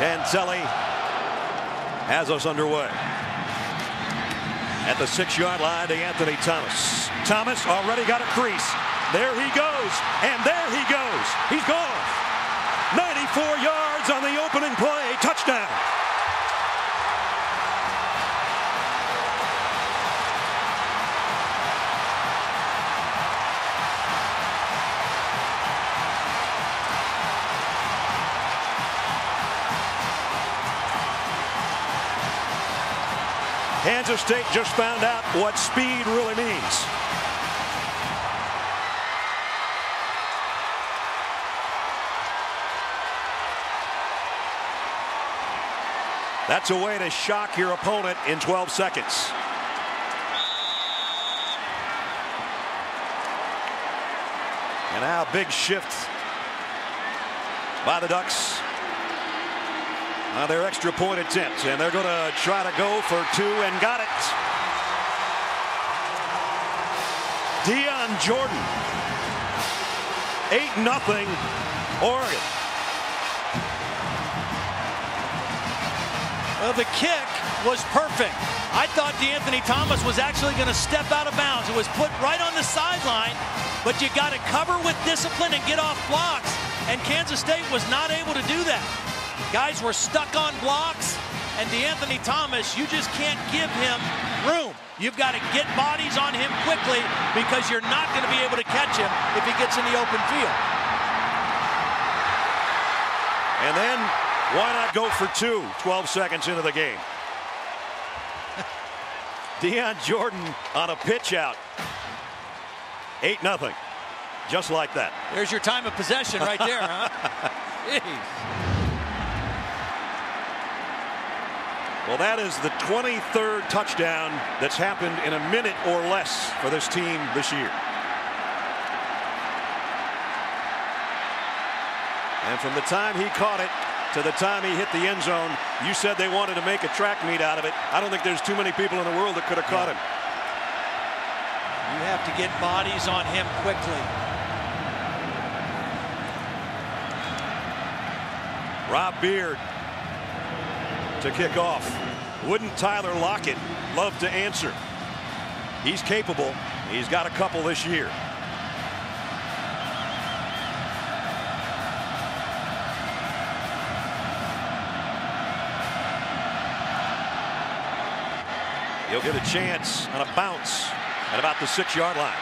Cancelli has us underway. At the 6-yard line to Anthony Thomas. Thomas already got a crease. There he goes, and there he goes. He's gone. 94 yards on the opening play. Touchdown. Kansas State just found out what speed really means. That's a way to shock your opponent in 12 seconds. And now big shift by the Ducks on their extra point attempt, and they're going to try to go for 2 and got it. Deion Jordan. 8-0 Oregon. Well, the kick was perfect. I thought DeAnthony Thomas was actually going to step out of bounds. It was put right on the sideline, but you got to cover with discipline and get off blocks, and Kansas State was not able to do that. Guys were stuck on blocks, and DeAnthony Thomas, you just can't give him room. You've got to get bodies on him quickly because you're not going to be able to catch him if he gets in the open field. And then why not go for 2 12 seconds into the game? Deion Jordan on a pitch out. 8-0. Just like that. There's your time of possession right there, huh? Jeez. Well, that is the 23rd touchdown that's happened in a minute or less for this team this year. And from the time he caught it to the time he hit the end zone, you said they wanted to make a track meet out of it. I don't think there's too many people in the world that could have caught him. You have to get bodies on him quickly. Rob Beard to kick off. Wouldn't Tyler Lockett love to answer? He's capable. He's got a couple this year. He'll get a chance on a bounce at about the 6-yard line.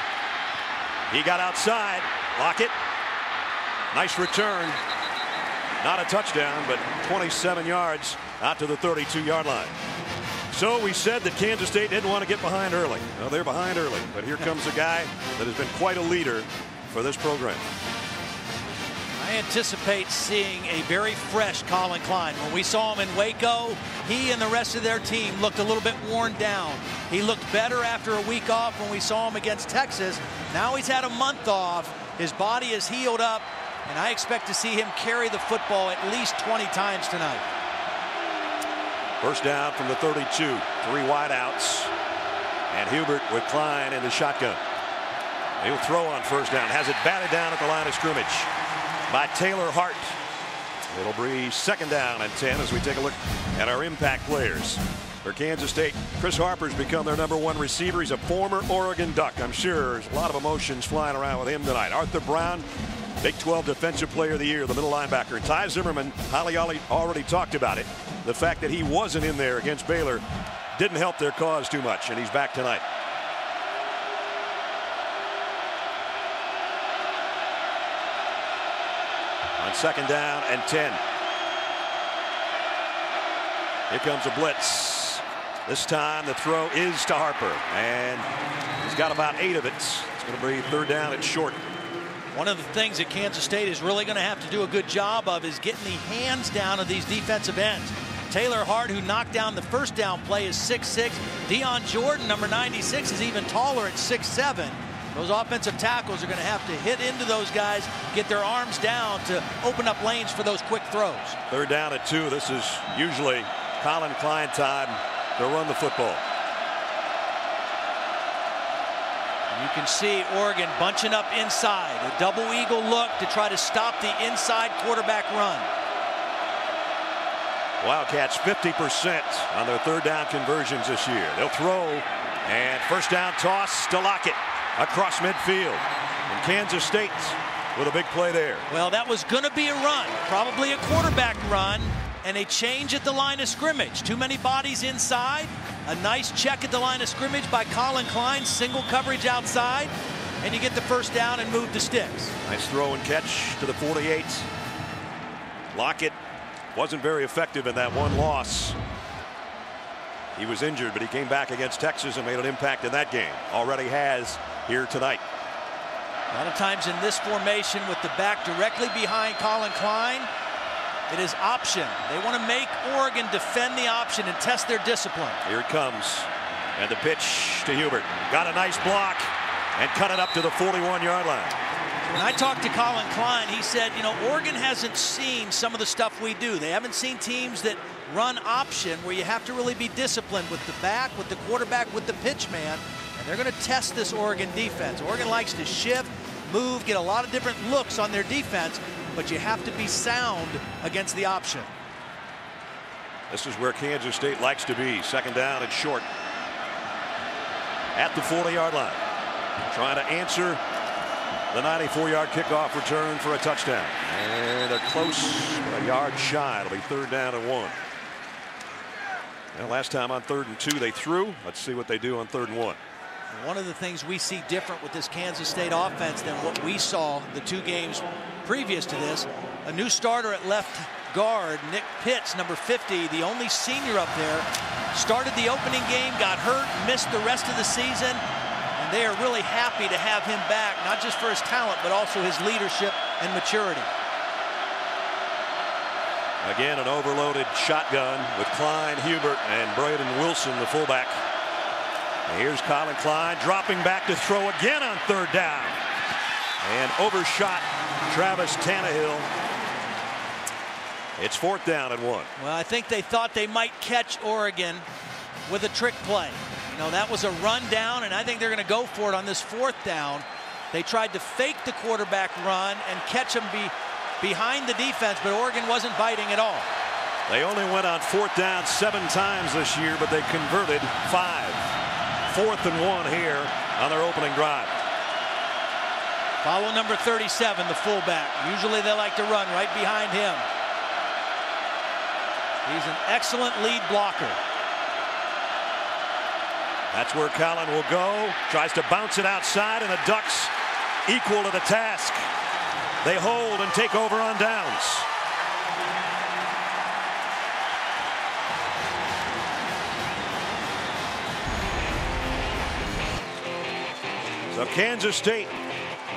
He got outside. Lockett. Nice return. Not a touchdown, but 27 yards out to the 32-yard line. So we said that Kansas State didn't want to get behind early. Well, they're behind early, but here comes a guy that has been quite a leader for this program. I anticipate seeing a very fresh Colin Klein. When we saw him in Waco, he and the rest of their team looked a little bit worn down. He looked better after a week off when we saw him against Texas. Now he's had a month off. His body is healed up, and I expect to see him carry the football at least 20 times tonight. First down from the 32. 3 wideouts. And Hubert with Klein in the shotgun. He'll throw on first down. Has it batted down at the line of scrimmage by Taylor Hart. It'll be second down and 10 as we take a look at our impact players. For Kansas State, Chris Harper's become their #1 receiver. He's a former Oregon Duck. I'm sure there's a lot of emotions flying around with him tonight. Arthur Brown, Big 12 Defensive Player of the Year, the middle linebacker. Ty Zimmerman, Holly already talked about it. The fact that he wasn't in there against Baylor didn't help their cause too much, and he's back tonight. On second down and 10. Here comes a blitz. This time the throw is to Harper, and he's got about 8 of it. It's going to be third down and short. One of the things that Kansas State is really going to have to do a good job of is getting the hands down of these defensive ends. Taylor Hart, who knocked down the first down play, is 6'6". Deion Jordan, number 96, is even taller at 6'7". Those offensive tackles are going to have to hit into those guys, get their arms down to open up lanes for those quick throws. Third down at 2. This is usually Colin Klein time to run the football. You can see Oregon bunching up inside. A double eagle look to try to stop the inside quarterback run. Wildcats 50% on their third down conversions this year. They'll throw, and first down toss to Lockett across midfield. And Kansas State with a big play there. Well, that was going to be a run, probably a quarterback run, and a change at the line of scrimmage. Too many bodies inside. A nice check at the line of scrimmage by Colin Klein, single coverage outside, and you get the first down and move the sticks. Nice throw and catch to the 48. Lockett wasn't very effective in that one loss. He was injured, but he came back against Texas and made an impact in that game. Already has here tonight. A lot of times in this formation with the back directly behind Colin Klein, it is option. They want to make Oregon defend the option and test their discipline. Here it comes. And the pitch to Hubert. Got a nice block and cut it up to the 41-yard line. When I talked to Colin Klein, he said, you know, Oregon hasn't seen some of the stuff we do. They haven't seen teams that run option where you have to really be disciplined with the back, with the quarterback, with the pitch man. And they're going to test this Oregon defense. Oregon likes to shift, move, get a lot of different looks on their defense, but you have to be sound against the option. This is where Kansas State likes to be. Second down and short at the 40-yard line. Trying to answer the 94-yard kickoff return for a touchdown. And they're close, a yard shy. It'll be third down and 1. And last time on 3rd and 2 they threw. Let's see what they do on 3rd and 1. One of the things we see different with this Kansas State offense than what we saw the 2 games previous to this, a new starter at left guard, Nick Pitts, number 50, the only senior up there, started the opening game, got hurt, missed the rest of the season, and they are really happy to have him back, not just for his talent, but also his leadership and maturity. Again, an overloaded shotgun with Klein, Hubert, and Braden Wilson, the fullback. And here's Colin Klein dropping back to throw again on 3rd down. And overshot Travis Tannehill. It's 4th down and 1. Well, I think they thought they might catch Oregon with a trick play. You know, that was a run down, and I think they're going to go for it on this 4th down. They tried to fake the quarterback run and catch him behind the defense, but Oregon wasn't biting at all. They only went on 4th down 7 times this year, but they converted 5. 4th and 1 here on their opening drive. Follow number 37, the fullback. Usually they like to run right behind him. He's an excellent lead blocker. That's where Colin will go. Tries to bounce it outside, and the Ducks equal to the task. They hold and take over on downs. So Kansas State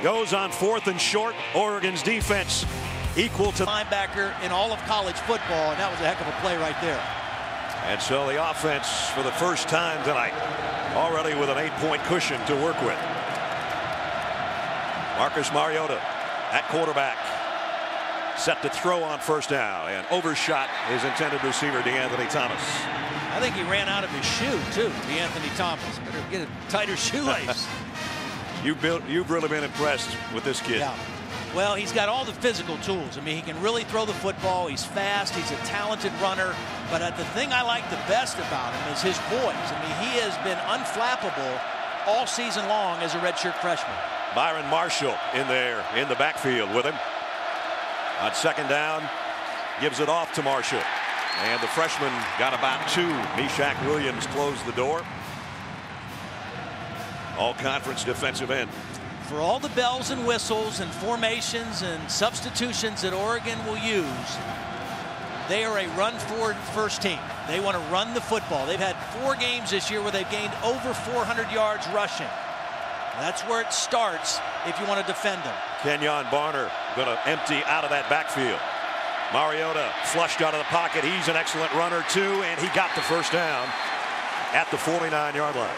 goes on 4th and short. Oregon's defense equal to linebacker in all of college football, and that was a heck of a play right there. And so the offense for the first time tonight already with an 8-point cushion to work with. Marcus Mariota at quarterback, set to throw on 1st down, and overshot his intended receiver DeAnthony Thomas. I think he ran out of his shoe too, DeAnthony Thomas. Better get a tighter shoelace. You've really been impressed with this kid. Yeah. Well, he's got all the physical tools. I mean, he can really throw the football. He's fast. He's a talented runner. But the thing I like the best about him is his poise. I mean, he has been unflappable all season long as a redshirt freshman. Byron Marshall in there in the backfield with him. On 2nd down, gives it off to Marshall. And the freshman got about 2. Meshach Williams closed the door. All-conference defensive end. For all the bells and whistles and formations and substitutions that Oregon will use, they are a run-forward first team. They want to run the football. They've had 4 games this year where they've gained over 400 yards rushing. That's where it starts if you want to defend them. Kenyon Barner going to empty out of that backfield. Mariota flushed out of the pocket. He's an excellent runner too, and he got the first down at the 49-yard line.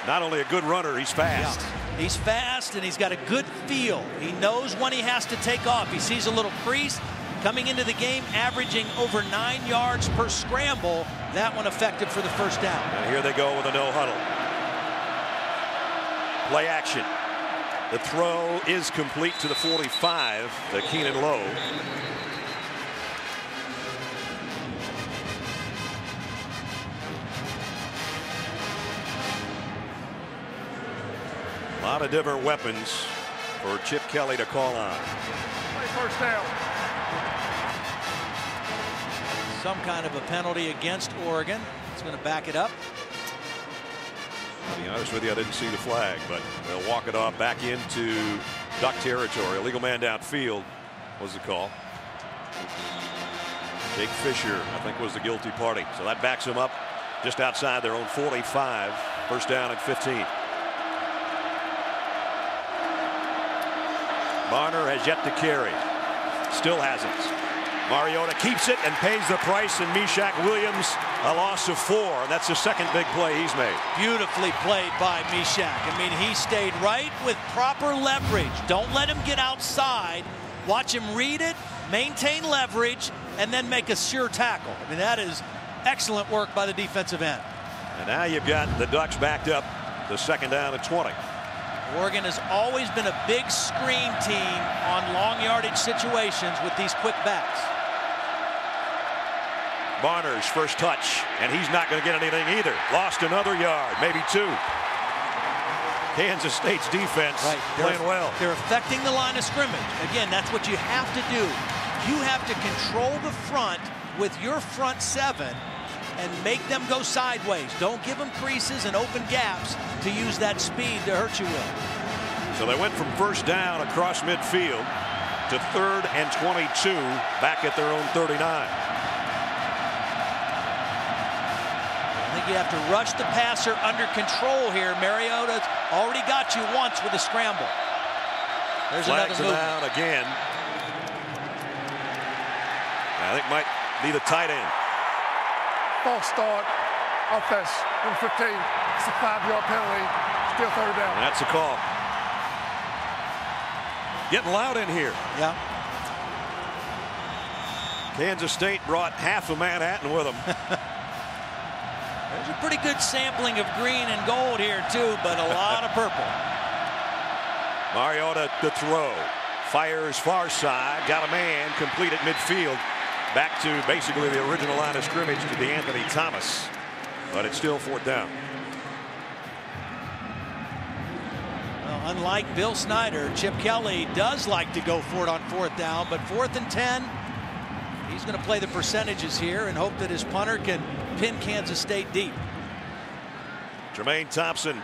Not only a good runner, he's fast. Yeah. He's fast, and he's got a good feel. He knows when he has to take off. He sees a little crease coming into the game, averaging over 9 yards per scramble. That one effective for the first down. And here they go with a no huddle. Play action. The throw is complete to the 45, to Keenan Lowe. A lot of different weapons for Chip Kelly to call on. First down. Some kind of a penalty against Oregon. It's going to back it up. To be honest with you, I didn't see the flag, but they'll walk it off back into Duck territory. Illegal man downfield was the call. Jake Fisher, I think, was the guilty party. So that backs them up just outside their own 45. First down at 15. Barner has yet to carry. Still hasn't. Mariota keeps it and pays the price, and Meshach Williams a loss of 4. That's the second big play he's made. Beautifully played by Meshach. I mean, he stayed right with proper leverage. Don't let him get outside. Watch him read it, maintain leverage, and then make a sure tackle. I mean, that is excellent work by the defensive end. And now you've got the Ducks backed up the second down at 20. Oregon has always been a big screen team on long yardage situations with these quick backs. Barner's first touch, and he's not going to get anything either. Lost another yard, maybe 2. Kansas State's defense playing well. They're affecting the line of scrimmage. Again, that's what you have to do. You have to control the front with your front 7 and make them go sideways. Don't give them creases and open gaps to use that speed to hurt you with. So they went from first down across midfield to 3rd and 22 back at their own 39. I think you have to rush the passer under control here. Mariota's already got you once with a scramble. There's Flags another move. Down again. I think might be the tight end. False start. Offense. Number 15. It's a 5-yard penalty. Still 3rd down. And that's a call. Getting loud in here. Yeah. Kansas State brought half of Manhattan with them. There's a pretty good sampling of green and gold here too, but a lot of purple. Mariota the throw. Fires far side. Got a man complete at midfield. Back to basically the original line of scrimmage to DeAnthony Thomas. But it's still 4th down. Well, unlike Bill Snyder, Chip Kelly does like to go for it on 4th down, but 4th and 10, he's going to play the percentages here and hope that his punter can pin Kansas State deep. Jermaine Thompson,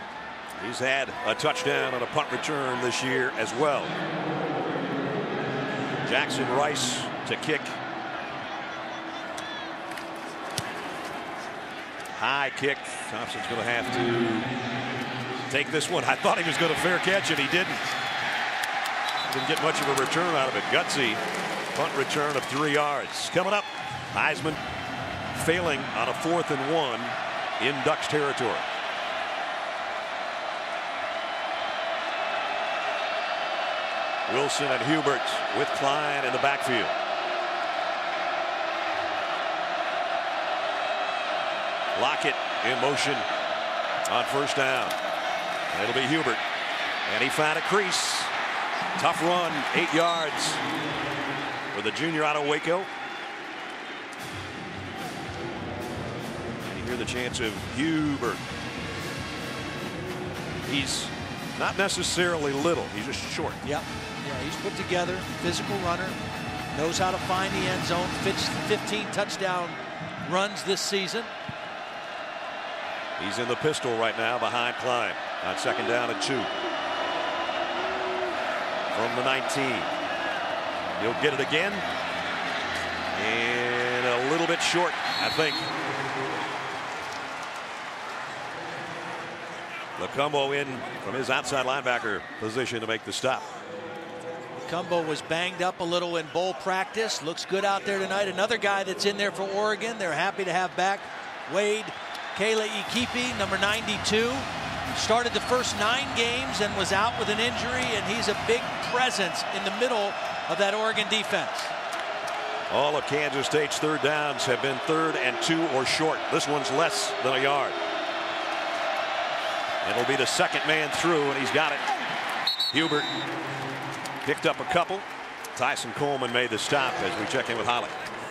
he's had a touchdown on a punt return this year as well. Jackson Rice to kick. High kick. Thompson's going to have to take this one. I thought he was going to fair catch it. He didn't. Didn't get much of a return out of it. Gutsy punt return of 3 yards. Coming up, Heisman failing on a 4th and 1 in Ducks territory. Wilson and Hubert with Klein in the backfield. Lockett in motion on first down. And it'll be Hubert. And he found a crease. Tough run, 8 yards for the junior out of Waco. And you hear the chants of Hubert. He's not necessarily little. He's just short. Yep. Yeah, he's put together, physical runner, knows how to find the end zone, 15 touchdown runs this season. He's in the pistol right now behind Klein on 2nd down and 2. From the 19. He'll get it again. And a little bit short, I think. Lecumbo in from his outside linebacker position to make the stop. Lecumbo was banged up a little in bowl practice. Looks good out there tonight. Another guy that's in there for Oregon. They're happy to have back Wade Kele-Ikipi, number 92. Started the first 9 games and was out with an injury, and he's a big presence in the middle of that Oregon defense. All of Kansas State's 3rd downs have been 3rd and 2 or short. This one's less than a yard. It'll be the second man through, and he's got it. Hubert picked up a couple. Tyson Coleman made the stop as we check in with Holly.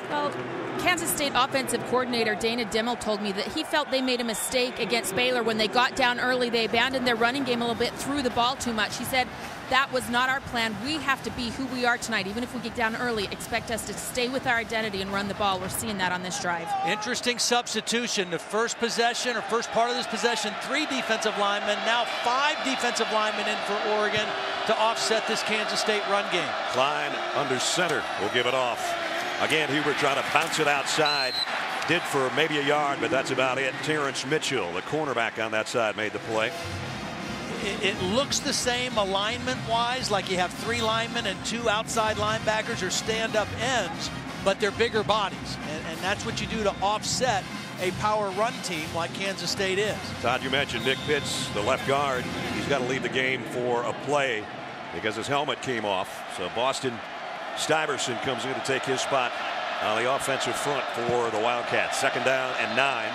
Well, Kansas State offensive coordinator Dana Dimmel told me that he felt they made a mistake against Baylor when they got down early. They abandoned their running game a little bit, threw the ball too much. He said, that was not our plan. We have to be who we are tonight. Even if we get down early, expect us to stay with our identity and run the ball. We're seeing that on this drive. Interesting substitution. The first possession, or first part of this possession, 3 defensive linemen, now 5 defensive linemen in for Oregon to offset this Kansas State run game. Klein under center will give it off. Again, Hubert trying to bounce it outside. Did for maybe a yard, but that's about it. Terrence Mitchell, the cornerback on that side, made the play. It looks the same alignment-wise, like you have 3 linemen and 2 outside linebackers or stand-up ends, but they're bigger bodies. And that's what you do to offset a power run team like Kansas State is. Todd, you mentioned Nick Pitts, the left guard. He's got to leave the game for a play because his helmet came off. So Boston Stuyvesant comes in to take his spot on the offensive front for the Wildcats. 2nd down and 9.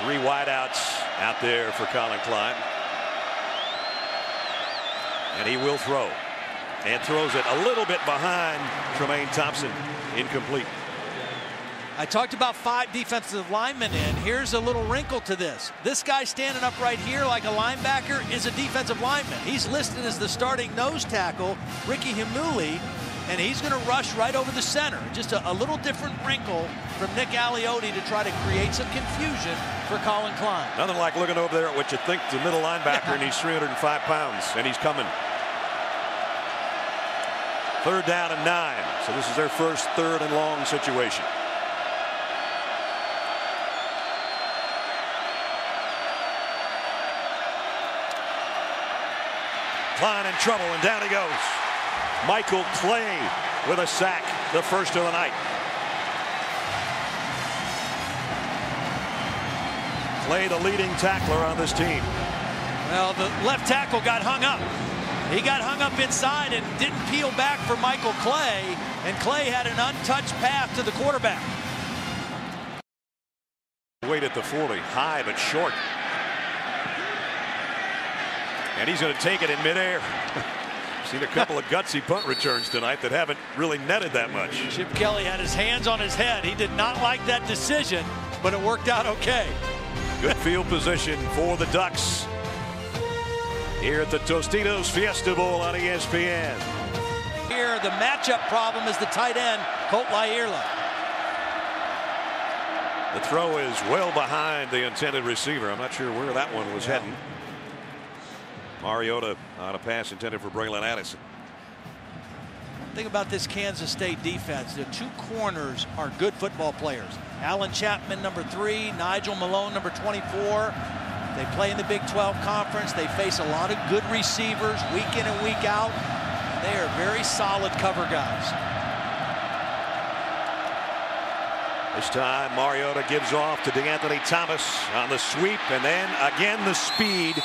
3 wideouts out there for Colin Klein. And he will throw. And throws it a little bit behind Tremaine Thompson. Incomplete. I talked about 5 defensive linemen in. Here's a little wrinkle to this. This guy standing up right here like a linebacker is a defensive lineman. He's listed as the starting nose tackle, Ricky Himuli, and he's going to rush right over the center. Just a little different wrinkle from Nick Aliotti to try to create some confusion for Colin Klein. Nothing like looking over there at what you think the middle linebacker, and he's 305 pounds, and he's coming. 3rd down and 9. So this is their first 3rd and long situation. Klein in trouble, and down he goes. Michael Clay with a sack, the first of the night. Clay, the leading tackler on this team. Well, the left tackle got hung up. He got hung up inside and didn't peel back for Michael Clay, and Clay had an untouched path to the quarterback. Wait at the 40, high but short. And he's going to take it in midair. Seen a couple of gutsy punt returns tonight that haven't really netted that much. Chip Kelly had his hands on his head. He did not like that decision, but it worked out okay. Good field position for the Ducks here at the Tostitos Fiesta Bowl on ESPN. Here, the matchup problem is the tight end, Colt Laierla. The throw is well behind the intended receiver. I'm not sure where that one was heading. Mariota on a pass intended for Braylon Addison. Think about this Kansas State defense. The 2 corners are good football players. Alan Chapman, number 3, Nigel Malone, number 24. They play in the Big 12 Conference. They face a lot of good receivers week in and week out. They are very solid cover guys. This time Mariota gives off to DeAnthony Thomas on the sweep, and then again the speed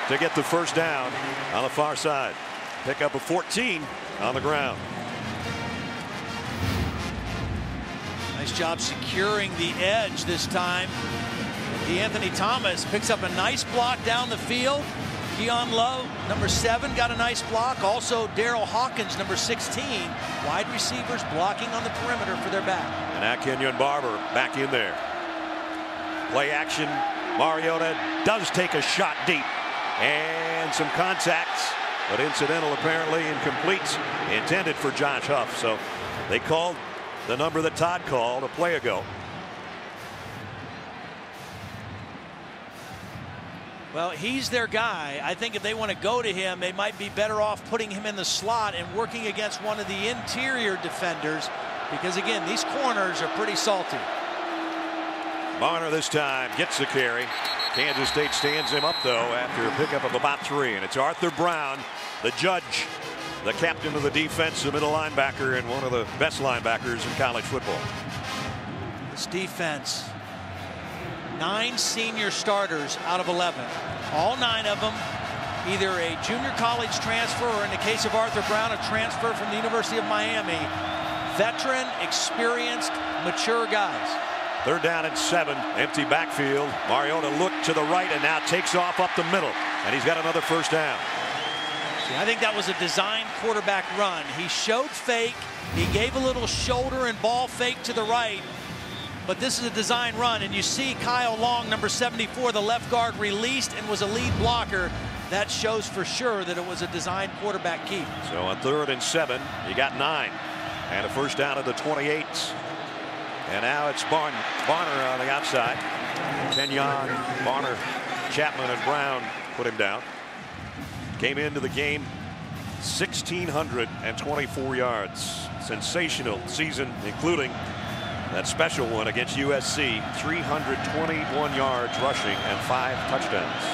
to get the first down on the far side. Pick up a 14 on the ground. Nice job securing the edge this time. DeAnthony Thomas picks up a nice block down the field. Keon Lowe, number 7, got a nice block. Also Daryl Hawkins, number 16. Wide receivers blocking on the perimeter for their back. And now Kenyon Barber back in there. Play action. Mariota does take a shot deep. And some contacts, but incidental, apparently incomplete, intended for Josh Huff. So they called the number that Todd called a play ago. Well, he's their guy. I think if they want to go to him, they might be better off putting him in the slot and working against one of the interior defenders, because again, these corners are pretty salty. Marner this time gets the carry. Kansas State stands him up, though, after a pickup of about 3. And it's Arthur Brown, the judge, the captain of the defense, the middle linebacker, and one of the best linebackers in college football. This defense, 9 senior starters out of 11. All 9 of them either a junior college transfer, or in the case of Arthur Brown, a transfer from the University of Miami. Veteran, experienced, mature guys. 3rd down and 7, empty backfield. Mariota looked to the right and now takes off up the middle, and he's got another first down. I think that was a designed quarterback run. He showed fake. He gave a little shoulder and ball fake to the right. But this is a design run, and you see Kyle Long, number 74, the left guard, released and was a lead blocker. That shows for sure that it was a designed quarterback keep. So on 3rd and 7, you got 9. And a first down at the 28. And now it's Barner on the outside. Kenyon, Barner, Chapman, and Brown put him down. Came into the game 1,624 yards. Sensational season, including that special one against USC. 321 yards rushing and 5 touchdowns.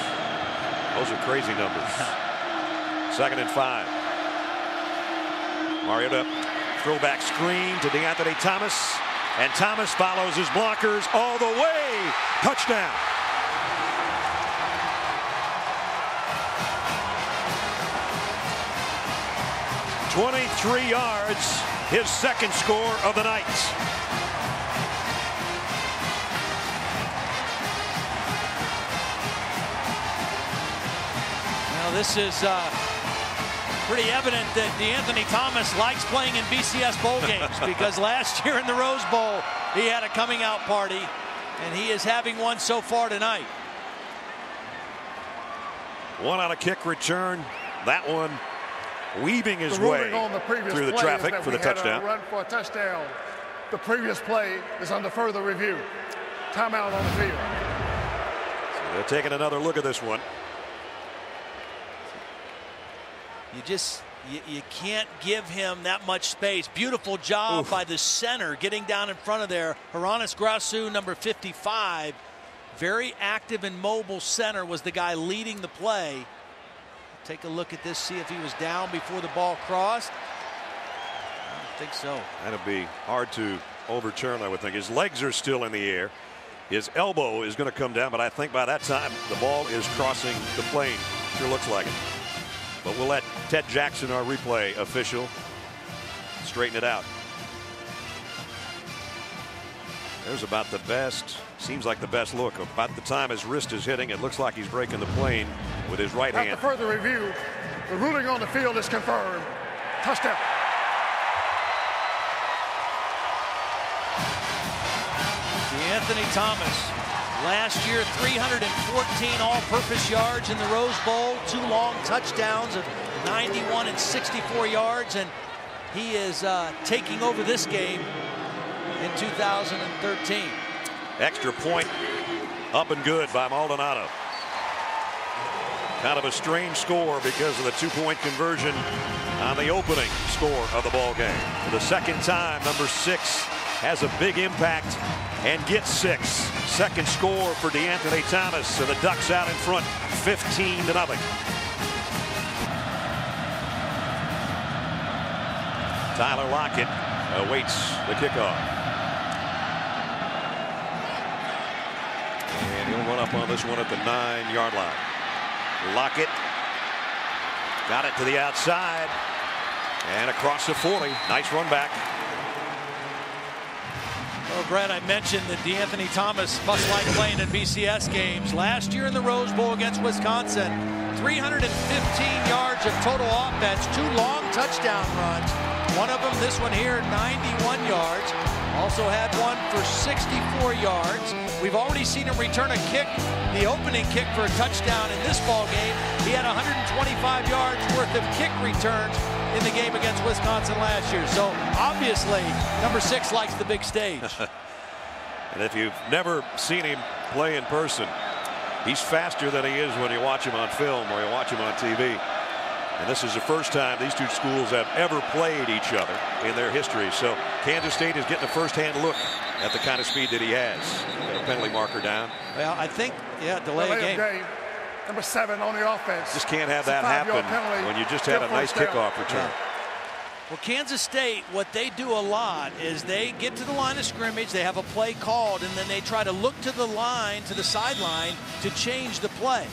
Those are crazy numbers. 2nd and 5. Mariota, throwback screen to DeAnthony Thomas. And Thomas follows his blockers all the way. Touchdown. "23 yards, his second score of the night. Now this is pretty evident that DeAnthony Thomas likes playing in BCS bowl games, because last year in the Rose Bowl he had a coming out party, and he is having one so far tonight. One on a kick return. That one weaving his way through the traffic for the touchdown. Run for a touchdown. The previous play is under further review. Timeout on the field. So they're taking another look at this one. You can't give him that much space. Beautiful job by the center getting down in front of there. Haranis Grasu, number 55, very active and mobile center, was the guy leading the play. Take a look at this, see if he was down before the ball crossed. I don't think so. That'd be hard to overturn, I would think. His legs are still in the air. His elbow is going to come down, but I think by that time the ball is crossing the plane. Sure looks like it. But we'll let Ted Jackson, our replay official, straighten it out. There's about the best, seems like the best look. About the time his wrist is hitting, it looks like he's breaking the plane with his right hand. After further review, the ruling on the field is confirmed. Touchdown. DeAnthony Thomas, last year 314 all-purpose yards in the Rose Bowl, 2 long touchdowns of 91 and 64 yards, and he is taking over this game in 2013. Extra point up and good by Maldonado. Kind of a strange score because of the 2-point conversion on the opening score of the ball game. For the second time, number 6 has a big impact and gets 6. Second score for DeAnthony Thomas, so the Ducks out in front 15-0. Tyler Lockett awaits the kickoff. And he'll run up on this one at the 9-yard line. Lockett got it to the outside and across the 40. Nice run back. Well, Brad, I mentioned that DeAnthony Thomas must like playing in BCS games. Last year in the Rose Bowl against Wisconsin, 315 yards of total offense, 2 long touchdown runs. One of them, this one here, 91 yards. Also had one for 64 yards. We've already seen him return a kick, the opening kick for a touchdown in this ball game. He had 125 yards worth of kick returns in the game against Wisconsin last year. So obviously, number 6 likes the big stage. And if you've never seen him play in person, he's faster than he is when you watch him on film or you watch him on TV. And this is the first time these two schools have ever played each other in their history. So Kansas State is getting a first-hand look at the kind of speed that he has. Got a penalty marker down. Well, I think, yeah, delay a game. Number 7 on the offense. Just can't have that happen when you just had a nice kickoff return. Yeah. Well, Kansas State, what they do a lot is they get to the line of scrimmage, they have a play called, and then they try to look to the line, to the sideline, to change the play.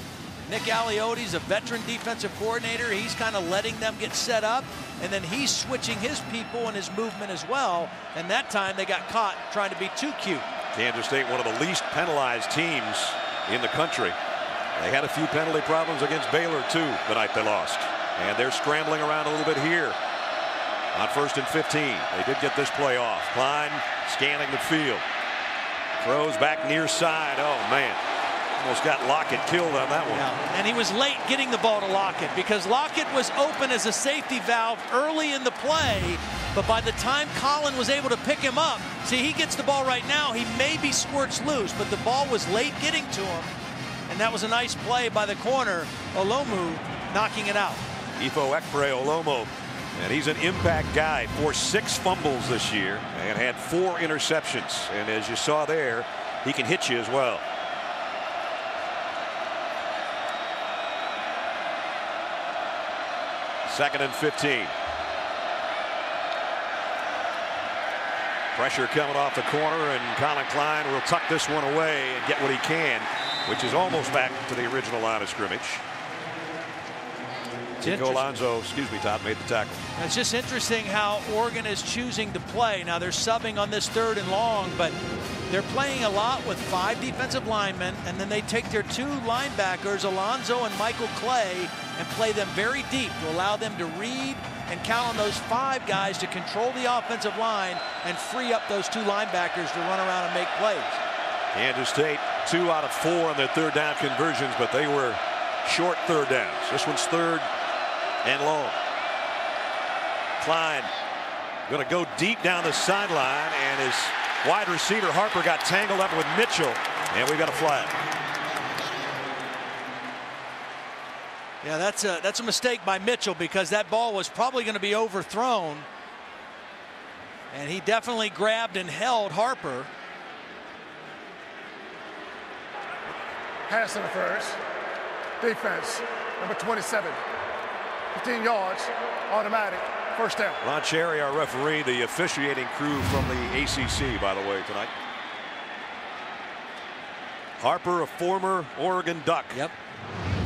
Nick Alioti's a veteran defensive coordinator. He's kind of letting them get set up, and then he's switching his people and his movement as well. And that time they got caught trying to be too cute. Kansas State, one of the least penalized teams in the country. They had a few penalty problems against Baylor, too, the night they lost. And they're scrambling around a little bit here on 1st and 15. They did get this play off. Klein scanning the field. Throws back near side. Oh, man. Almost got Lockett killed on that one. Yeah. And he was late getting the ball to Lockett because Lockett was open as a safety valve early in the play. But by the time Colin was able to pick him up, see, he gets the ball right now. He maybe squirts loose, but the ball was late getting to him. And that was a nice play by the corner. Olomu knocking it out. Ifo Ekpre-Olomo. And he's an impact guy. Forced 6 fumbles this year and had 4 interceptions. And as you saw there, he can hit you as well. Second and 15. Pressure coming off the corner, and Colin Klein will tuck this one away and get what he can, which is almost back to the original line of scrimmage. Nico Alonso, Todd, made the tackle. It's just interesting how Oregon is choosing to play. Now they're subbing on this 3rd and long, but they're playing a lot with 5 defensive linemen, and then they take their 2 linebackers, Alonso and Michael Clay, and play them very deep to allow them to read and count on those 5 guys to control the offensive line and free up those 2 linebackers to run around and make plays. Kansas State 2 out of 4 on their 3rd down conversions, but they were short 3rd downs. This one's 3rd and long. Klein going to go deep down the sideline, and his wide receiver Harper got tangled up with Mitchell, and we got a flag. Yeah, that's a mistake by Mitchell because that ball was probably going to be overthrown, and he definitely grabbed and held Harper. Pass interference. Defense, number 27. 15 yards, automatic, 1st down. Ron Cherry, our referee, the officiating crew from the ACC, by the way, tonight. Harper, a former Oregon Duck. Yep.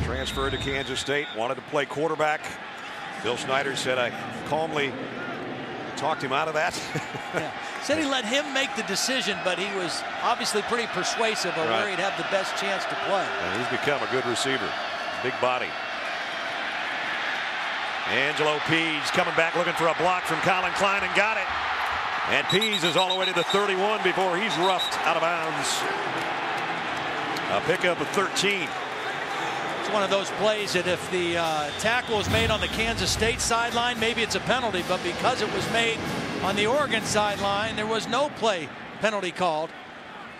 Transferred to Kansas State, wanted to play quarterback. Bill Snyder said, I calmly talked him out of that. Yeah. Said he let him make the decision, but he was obviously pretty persuasive of where he'd have the best chance to play. And he's become a good receiver. Big body. Angelo Pease coming back looking for a block from Colin Klein and got it. And Pease is all the way to the 31 before he's roughed out of bounds. A pickup of 13. It's one of those plays that if the tackle is made on the Kansas State sideline, maybe it's a penalty, but because it was made on the Oregon sideline, there was no play penalty called.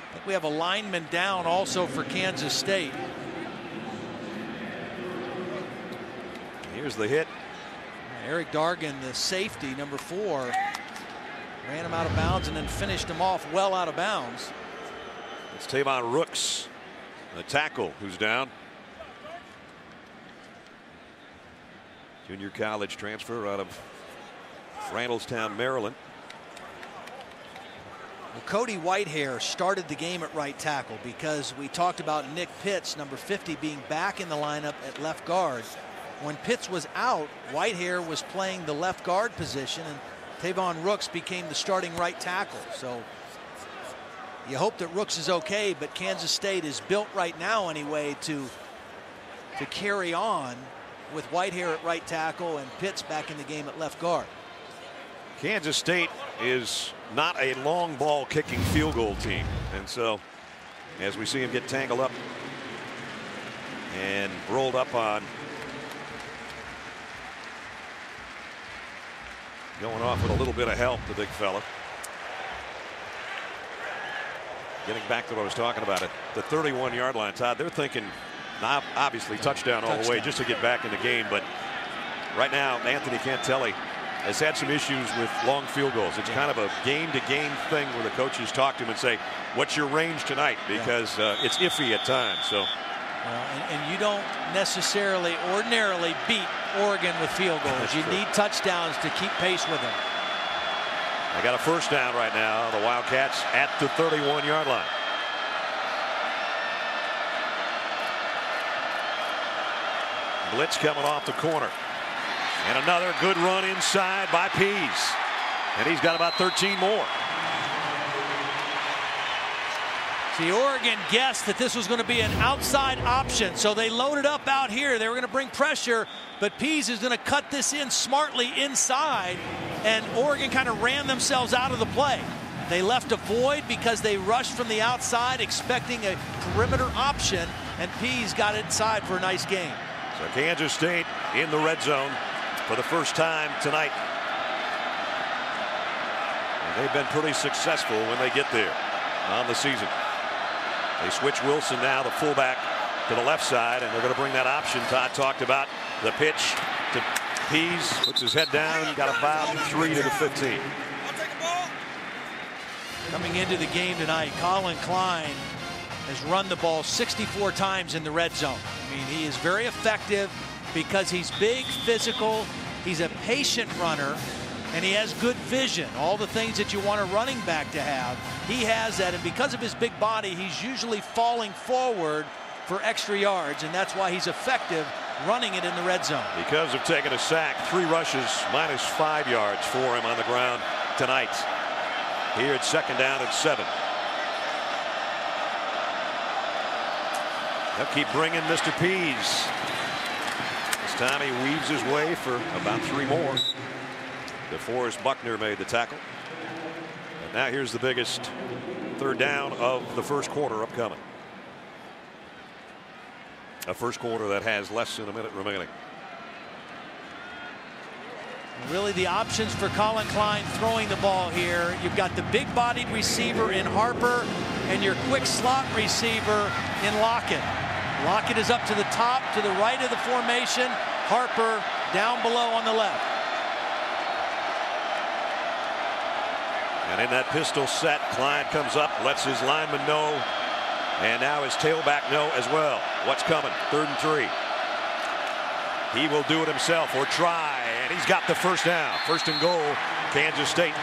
I think we have a lineman down also for Kansas State. Here's the hit. Eric Dargan, the safety, number 4, ran him out of bounds and then finished him off well out of bounds. It's Tavon Rooks, the tackle, who's down. Junior college transfer out of Randallstown, Maryland. Well, Cody Whitehair started the game at right tackle because we talked about Nick Pitts, number 50, being back in the lineup at left guard. When Pitts was out, Whitehair was playing the left guard position, and Tavon Rooks became the starting right tackle. So you hope that Rooks is okay, but Kansas State is built right now anyway to carry on with Whitehair at right tackle and Pitts back in the game at left guard. Kansas State is not a long ball kicking field goal team, and so as we see him get tangled up and rolled up on, going off with a little bit of help, the big fella. Getting back to what I was talking about at the 31-yard line, Todd, they're thinking obviously touchdown all the way just to get back in the game, but right now Anthony Cantelli has had some issues with long field goals. It's kind of a game-to-game thing where the coaches talk to him and say, what's your range tonight? Because it's iffy at times. So, and you don't necessarily ordinarily beat Oregon with field goals. You need touchdowns to keep pace with them. They got a 1st down right now, the Wildcats at the 31-yard line. Blitz coming off the corner. And another good run inside by Pease. And he's got about 13 more. See, Oregon guessed that this was going to be an outside option, so they loaded up out here. They were going to bring pressure, but Pease is going to cut this in smartly inside, and Oregon kind of ran themselves out of the play. They left a void because they rushed from the outside expecting a perimeter option, and Pease got inside for a nice game. So Kansas State in the red zone for the first time tonight. And they've been pretty successful when they get there on the season. They switch Wilson now, the fullback, to the left side, and they're going to bring that option Todd talked about. The pitch to Pease, puts his head down, got about 3 to the 15. Coming into the game tonight, Colin Klein has run the ball 64 times in the red zone. I mean, he is very effective because he's big, physical, he's a patient runner, and he has good vision. All the things that you want a running back to have, he has that, and because of his big body, he's usually falling forward for extra yards, and that's why he's effective running it in the red zone. Because of taking a sack, 3 rushes, minus 5 yards for him on the ground tonight. Here it's 2nd down and 7. They'll keep bringing Mr. Pease. This time he weaves his way for about 3 more. DeForest Buckner made the tackle. And now here's the biggest 3rd down of the first quarter upcoming. A first quarter that has less than a minute remaining. Really the options for Colin Klein throwing the ball here. You've got the big-bodied receiver in Harper and your quick slot receiver in Lockett. Lockett is up to the top, to the right of the formation. Harper down below on the left. And in that pistol set, Klein comes up, lets his lineman know, and now his tailback know as well. What's coming? 3rd and 3. He will do it himself or try, and he's got the first down. 1st and goal, Kansas State.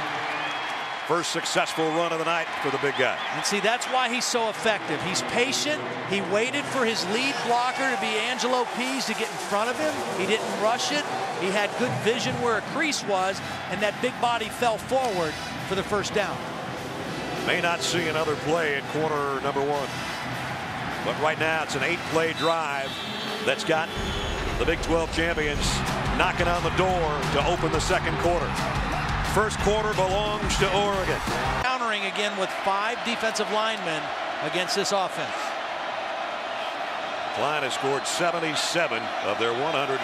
First successful run of the night for the big guy. And see, that's why he's so effective. He's patient. He waited for his lead blocker to be Angelo Pease to get in front of him. He didn't rush it. He had good vision where a crease was, and that big body fell forward for the first down. May not see another play in quarter number 1. But right now it's an 8-play drive that's got the Big 12 champions knocking on the door to open the second quarter. First quarter belongs to Oregon. Countering again with 5 defensive linemen against this offense. Klein has scored 77 of their 104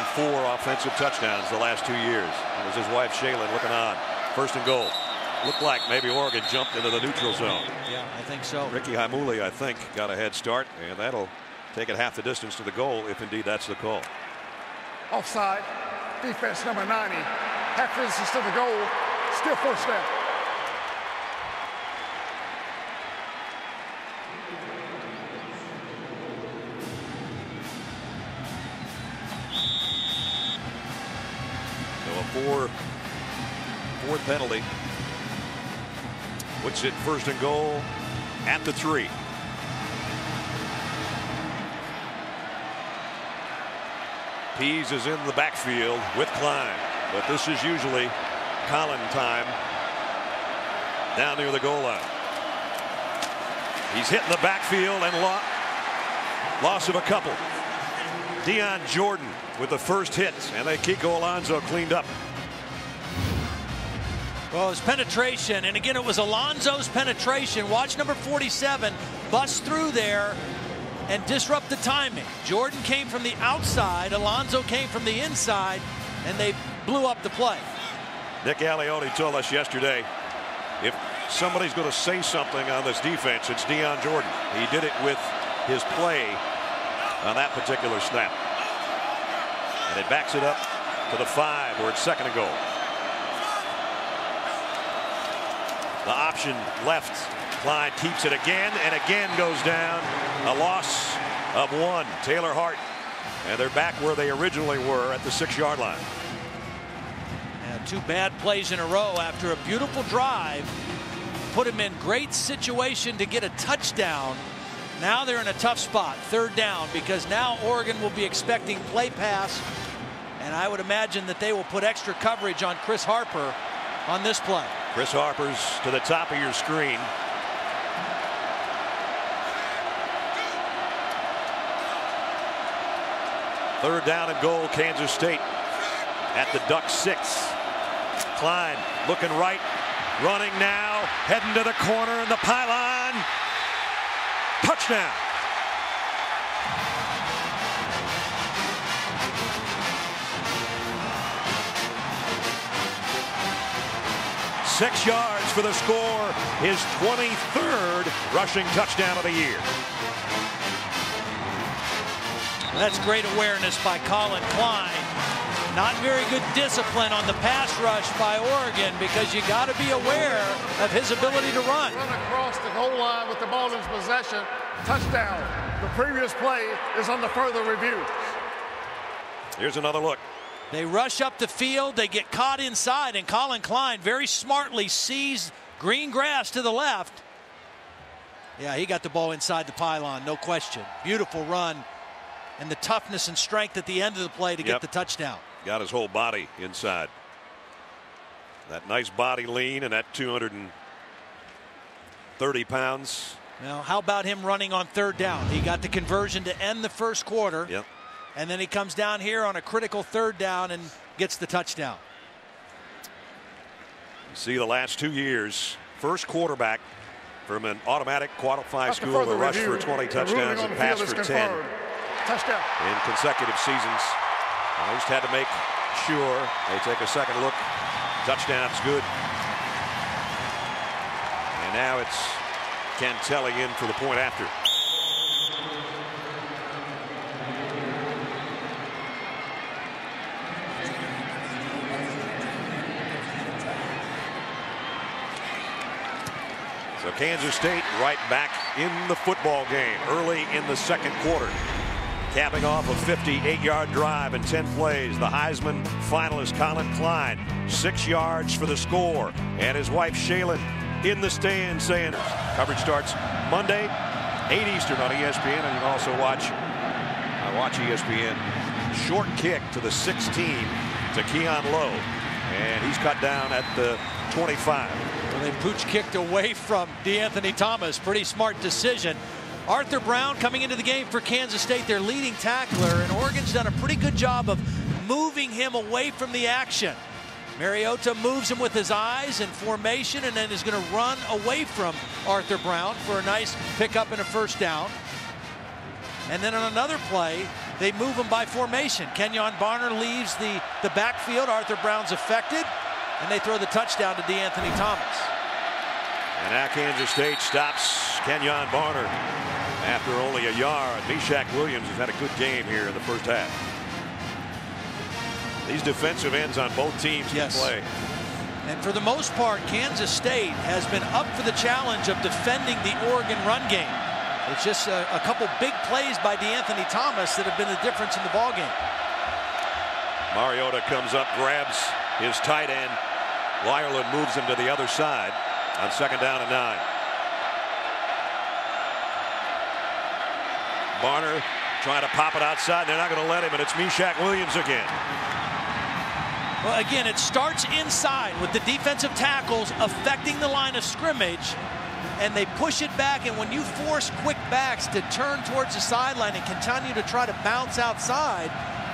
offensive touchdowns the last 2 years. It was his wife Shaylin looking on. 1st and goal. Looked like maybe Oregon jumped into the neutral zone. Yeah, I think so. Ricky Haimuli, I think, got a head start, and that'll take it half the distance to the goal if indeed that's the call. Offside. Defense number 90. Half the distance to the goal. Still 1st down. So a fourth penalty. Puts it 1st and goal at the 3. Pease is in the backfield with Klein, but this is usually Colin time down near the goal line. He's hitting the backfield and loss of a couple. Dion Jordan with the first hit, and they Kiko Alonso cleaned up. Well, his penetration, and again, it was Alonso's penetration. Watch number 47 bust through there and disrupt the timing. Jordan came from the outside, Alonso came from the inside, and they blew up the play. Nick Alioni told us yesterday, if somebody's going to say something on this defense, it's Dion Jordan. He did it with his play on that particular snap. And it backs it up to the 5 where it's 2nd and goal. The option left. Klein keeps it again and again goes down. A loss of 1. Taylor Hart. And they're back where they originally were at the 6-yard line. And 2 bad plays in a row after a beautiful drive. Put him in great situation to get a touchdown. Now they're in a tough spot. 3rd down, because now Oregon will be expecting play pass. And I would imagine that they will put extra coverage on Chris Harper on this play. Chris Harper's to the top of your screen. Third down and goal, Kansas State at the Duck 6. Klein looking right, running now, heading to the corner and the pylon. Touchdown. Six yards for the score, his 23rd rushing touchdown of the year. That's great awareness by Colin Klein. Not very good discipline on the pass rush by Oregon, because you got to be aware of his ability to run. Run across the goal line with the ball in his possession. Touchdown. The previous play is under further review. Here's another look. They rush up the field, they get caught inside, and Colin Klein very smartly sees green grass to the left. Yeah, he got the ball inside the pylon, no question. Beautiful run, and the toughness and strength at the end of the play to get the touchdown. Got his whole body inside. That nice body lean and that 230 pounds. Now, how about him running on third down? He got the conversion to end the first quarter. Yep. And then he comes down here on a critical third down and gets the touchdown. You see the last 2 years, first quarterback from an automatic qualified school to rush for 20 touchdowns and pass for 10 touchdown in consecutive seasons. At least had to make sure they take a second look. Touchdown's good. And now it's Cantelli in for the point after. So Kansas State right back in the football game early in the second quarter. Capping off a 58-yard drive in 10 plays. The Heisman finalist Colin Klein, 6 yards for the score. And his wife Shaylin in the stands saying coverage starts Monday, 8 Eastern on ESPN. And you can also watch ESPN. Short kick to the 16 to Keon Lowe. And he's cut down at the 25. Well, they pooch kicked away from DeAnthony Thomas. Pretty smart decision. Arthur Brown coming into the game for Kansas State, their leading tackler, and Oregon's done a pretty good job of moving him away from the action. Mariota moves him with his eyes in formation and then is going to run away from Arthur Brown for a nice pickup and a first down. And then on another play, they move him by formation. Kenyon Barner leaves the backfield. Arthur Brown's affected, and they throw the touchdown to DeAnthony Thomas. And now Kansas State stops Kenyon Barner after only a yard. Meshach Williams has had a good game here in the first half. These defensive ends on both teams can play. And for the most part, Kansas State has been up for the challenge of defending the Oregon run game. It's just a couple big plays by DeAnthony Thomas that have been the difference in the ballgame. Mariota comes up, grabs his tight end. Lyerland moves him to the other side on second down and 9. Barner trying to pop it outside. They're not going to let him, and it's Meshach Williams again. Well, again, it starts inside with the defensive tackles affecting the line of scrimmage, and they push it back. And when you force quick backs to turn towards the sideline and continue to try to bounce outside,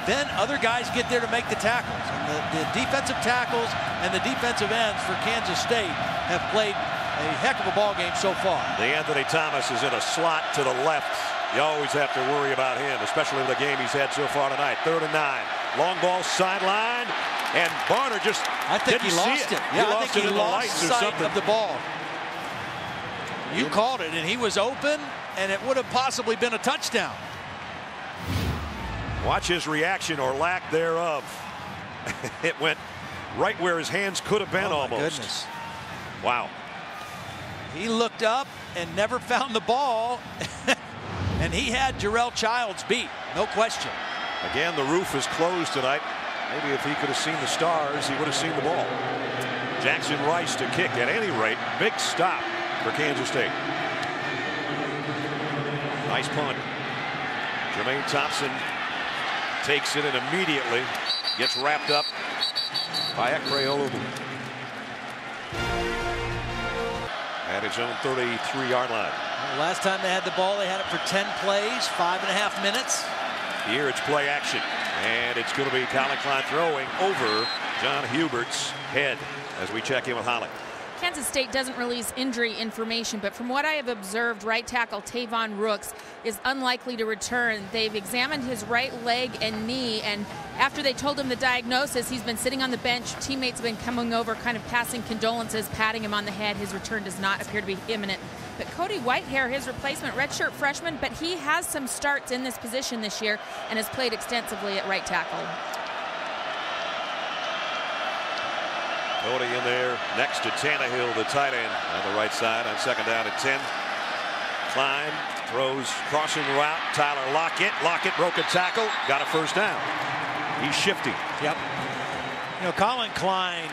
then other guys get there to make the tackles. And the defensive tackles and the defensive ends for Kansas State have played a heck of a ball game so far. DeAnthony Thomas is in a slot to the left. You always have to worry about him, especially the game he's had so far tonight. 3rd and 9. Long ball sideline, and Barner just didn't see it. Yeah, I think he lost sight of the ball. You called it, and he was open, and it would have possibly been a touchdown. Watch his reaction or lack thereof. It went right where his hands could have been almost. Goodness. Wow. He looked up and never found the ball. And he had Jarrell Childs beat, no question. Again, the roof is closed tonight. Maybe if he could have seen the stars, he would have seen the ball. Jackson Rice to kick. At any rate, big stop for Kansas State. Nice punt. Jermaine Thompson takes it and immediately gets wrapped up by Ekreolu at his own 33-yard line. Last time they had the ball, they had it for 10 plays, 5.5 minutes. Here it's play action. And it's going to be Colin Klein throwing over John Hubert's head as we check in with Holly. Kansas State doesn't release injury information, but from what I have observed, right tackle Tavon Rooks is unlikely to return. They've examined his right leg and knee, and after they told him the diagnosis, he's been sitting on the bench. Teammates have been coming over, kind of passing condolences, patting him on the head. His return does not appear to be imminent. But Cody Whitehair, his replacement, redshirt freshman, but he has some starts in this position this year and has played extensively at right tackle. Cody in there next to Tannehill, the tight end, on the right side on second down at 10. Klein throws crossing route. Tyler Lockett. Lockett broke a tackle, got a first down. He's shifty. Yep. You know, Colin Klein,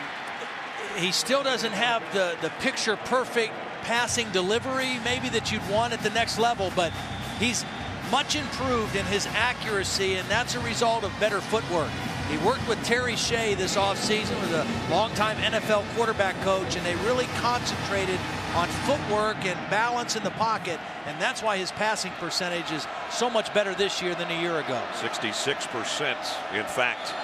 he still doesn't have the picture perfect passing delivery maybe that you'd want at the next level, but he's much improved in his accuracy, and that's a result of better footwork. He worked with Terry Shea this offseason, with a longtime NFL quarterback coach, and they really concentrated on footwork and balance in the pocket, and that's why his passing percentage is so much better this year than a year ago. 66%, in fact.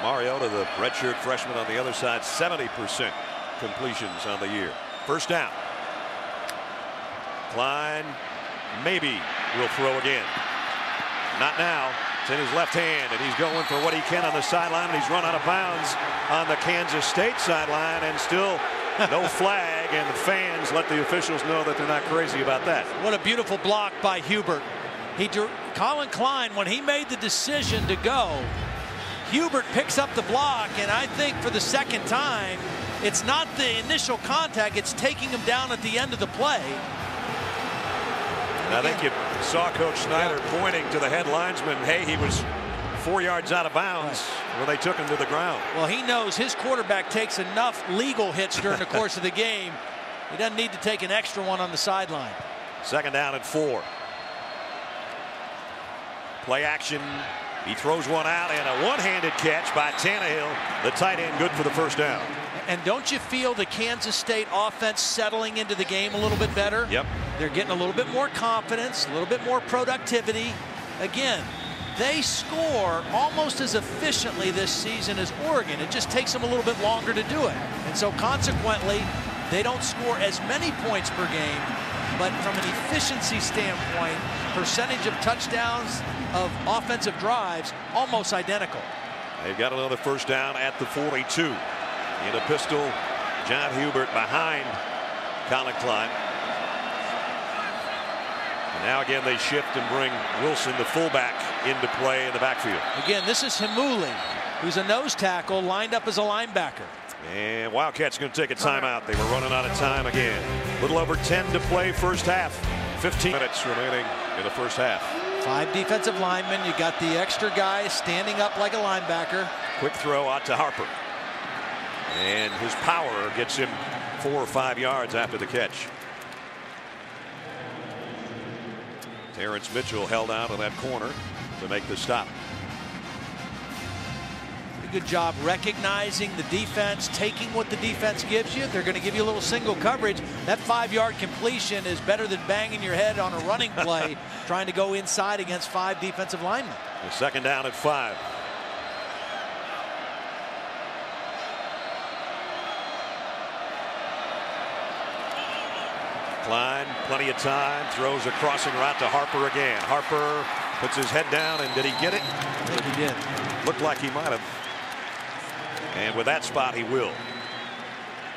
Mariota, the redshirt freshman on the other side, 70% completions on the year. First down. Klein maybe will throw again. Not now. It's in his left hand, and he's going for what he can on the sideline, and he's run out of bounds on the Kansas State sideline, and still no flag, and the fans let the officials know that they're not crazy about that. What a beautiful block by Hubert. Colin Klein, when he made the decision to go, Hubert picks up the block, and I think for the second time, it's not the initial contact, it's taking him down at the end of the play. And I think you saw Coach Snyder pointing to the head linesman, hey, he was 4 yards out of bounds when they took him to the ground. Well, he knows his quarterback takes enough legal hits during the course of the game. He doesn't need to take an extra one on the sideline. Second down at 4. Play action. He throws one out, and a one-handed catch by Tannehill, the tight end, good for the first down. And don't you feel the Kansas State offense settling into the game a little bit better? Yep. They're getting a little bit more confidence, a little bit more productivity. Again, they score almost as efficiently this season as Oregon. It just takes them a little bit longer to do it. And so consequently, they don't score as many points per game, but from an efficiency standpoint, percentage of touchdowns of offensive drives, almost identical. They've got another first down at the 42. In a pistol, John Hubert behind Colin Klein. And now again they shift and bring Wilson, the fullback, into play in the backfield. Again, this is Himuli, who's a nose tackle lined up as a linebacker. And Wildcats going to take a timeout. They were running out of time again. A little over 10 to play first half. 15 minutes remaining in the first half. 5 defensive linemen. You got the extra guy standing up like a linebacker. Quick throw out to Harper. And his power gets him 4 or 5 yards after the catch. Terrence Mitchell held out on that corner to make the stop. Good job recognizing the defense, taking what the defense gives you. They're going to give you a little single coverage. That 5-yard completion is better than banging your head on a running play trying to go inside against 5 defensive linemen. The second down at 5. Klein, plenty of time, throws a crossing route to Harper again. Harper puts his head down, and did he get it? I think he did. Looked like he might have. And with that spot, he will.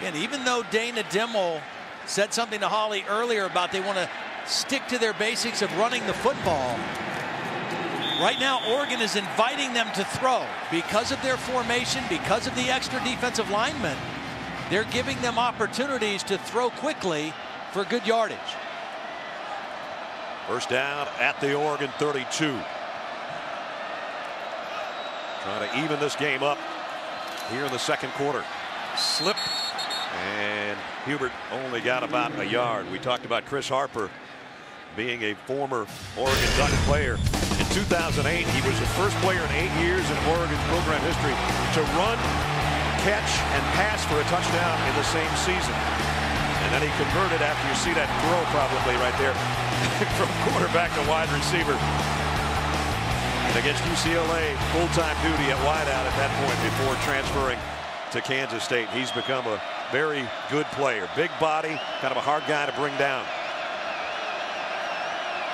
And even though Dana Dimmel said something to Holly earlier about they want to stick to their basics of running the football, right now Oregon is inviting them to throw. Because of their formation, because of the extra defensive linemen, they're giving them opportunities to throw quickly for good yardage. First down at the Oregon 32. Trying to even this game up here in the second quarter. Slip, and Hubert only got about a yard. We talked about Chris Harper being a former Oregon Duck player. In 2008, he was the first player in 8 years in Oregon's program history to run, catch, and pass for a touchdown in the same season. And And then he converted after you see that throw probably right there from quarterback to wide receiver. And against UCLA, full-time duty at wideout at that point before transferring to Kansas State. He's become a very good player. Big body, kind of a hard guy to bring down.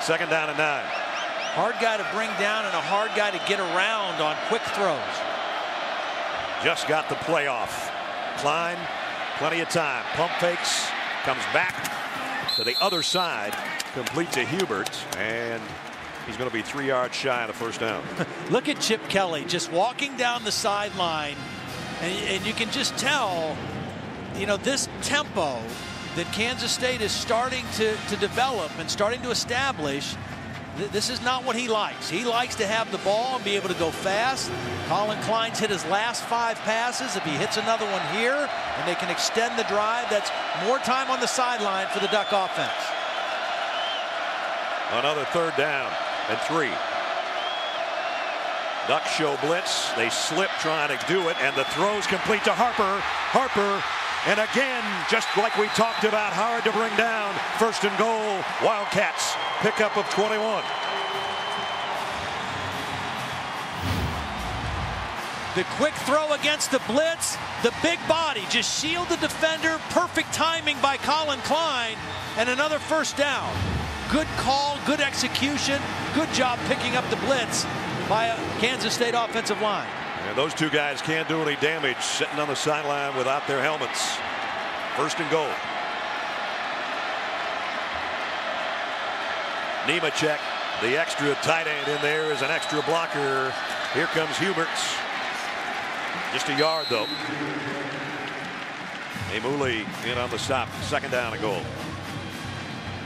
2nd down and 9. Hard guy to bring down and a hard guy to get around on quick throws. Just got the play off. Klein, plenty of time. Pump fakes, comes back to the other side, complete to Hubert, and he's going to be 3 yards shy of the 1st down. Look at Chip Kelly just walking down the sideline, and you can just tell, you know, this tempo that Kansas State is starting to develop and starting to establish. This is not what he likes. He likes to have the ball and be able to go fast. Colin Klein's hit his last 5 passes. If he hits another one here and they can extend the drive, that's more time on the sideline for the Duck offense. Another 3rd down and 3. Ducks show blitz. They slip trying to do it, and the throw's complete to Harper. Harper, and again, just like we talked about, hard to bring down. 1st and goal. Wildcats. Pickup of 21. The quick throw against the blitz. The big body just shield the defender. Perfect timing by Colin Klein, and another 1st down. Good call, good execution, good job picking up the blitz by a Kansas State offensive line. And those 2 guys can't do any damage sitting on the sideline without their helmets. 1st and goal. Nemechek, the extra tight end in there, is an extra blocker. Here comes Hubert. Just a yard though. Emuli in on the stop. 2nd down and goal.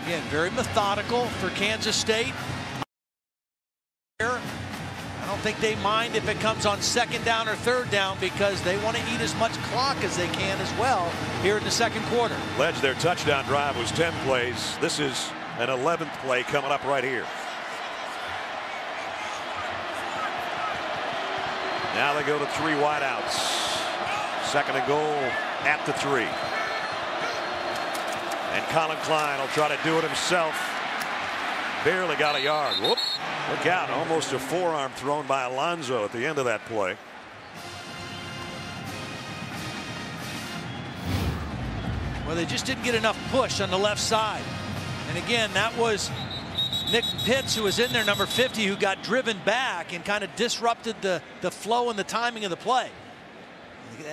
Again, very methodical for Kansas State. I don't think they mind if it comes on 2nd down or 3rd down, because they want to eat as much clock as they can as well here in the 2nd quarter. Ledge, their touchdown drive was 10 plays. This is an 11th play coming up right here. Now they go to 3 wideouts. 2nd and goal at the 3. And Colin Klein will try to do it himself. Barely got a yard. Whoop. Look out. Almost a forearm thrown by Alonzo at the end of that play. Well, they just didn't get enough push on the left side. And again, that was Nick Pitts, who was in there, number 50, who got driven back and kind of disrupted the flow and the timing of the play.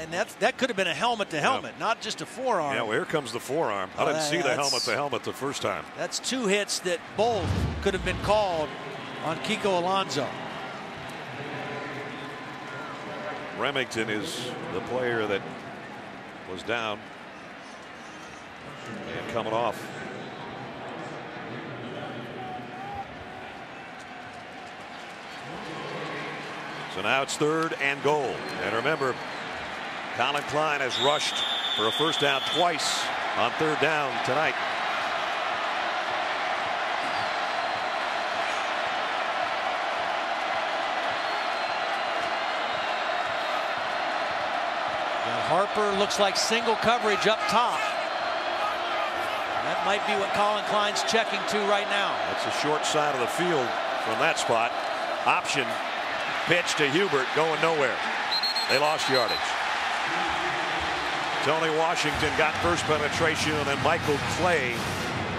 And that could have been a helmet to helmet, not just a forearm. Yeah, well, here comes the forearm. I didn't see the helmet to helmet the first time. That's 2 hits that both could have been called on Kiko Alonso. Remington is the player that was down and coming off. So now it's 3rd and goal. And remember, Colin Klein has rushed for a 1st down twice on 3rd down tonight. Now Harper looks like single coverage up top. That might be what Colin Klein's checking to right now. That's the short side of the field from that spot. Option pitch to Hubert, going nowhere. They lost yardage. Tony Washington got 1st penetration, and then Michael Clay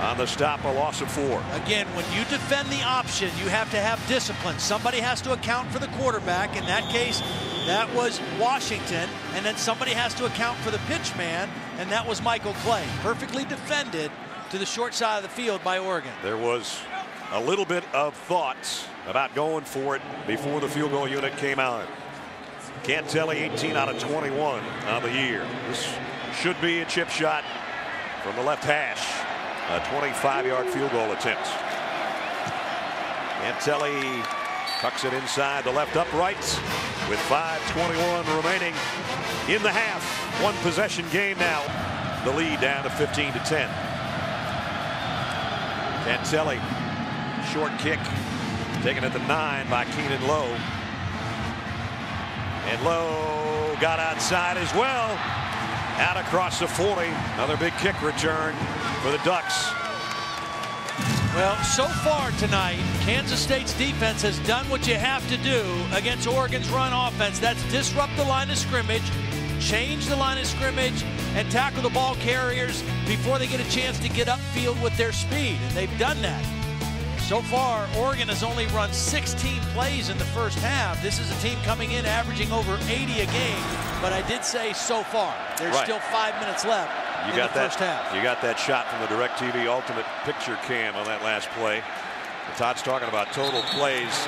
on the stop, a loss of 4. Again, when you defend the option, you have to have discipline. Somebody has to account for the quarterback. In that case, that was Washington, and then somebody has to account for the pitch man, and that was Michael Clay. Perfectly defended to the short side of the field by Oregon. There was a little bit of thoughts about going for it before the field goal unit came out. Cantelli 18 out of 21 on the year. This should be a chip shot from the left hash. A 25-yard field goal attempt. Cantelli tucks it inside the left upright with 5:21 remaining in the half. 1 possession game now. The lead down to 15-10. Cantelli, short kick, taken at the 9 by Keenan Lowe. And Lowe got outside as well. Out across the 40. Another big kick return for the Ducks. Well, so far tonight, Kansas State's defense has done what you have to do against Oregon's run offense. That's disrupt the line of scrimmage, change the line of scrimmage, and tackle the ball carriers before they get a chance to get upfield with their speed. And they've done that. So far, Oregon has only run 16 plays in the first half. This is a team coming in averaging over 80 a game. But I did say so far. There's still 5 minutes left. You got that first half. You got that shot from the DirecTV Ultimate Picture Cam on that last play. And Todd's talking about total plays,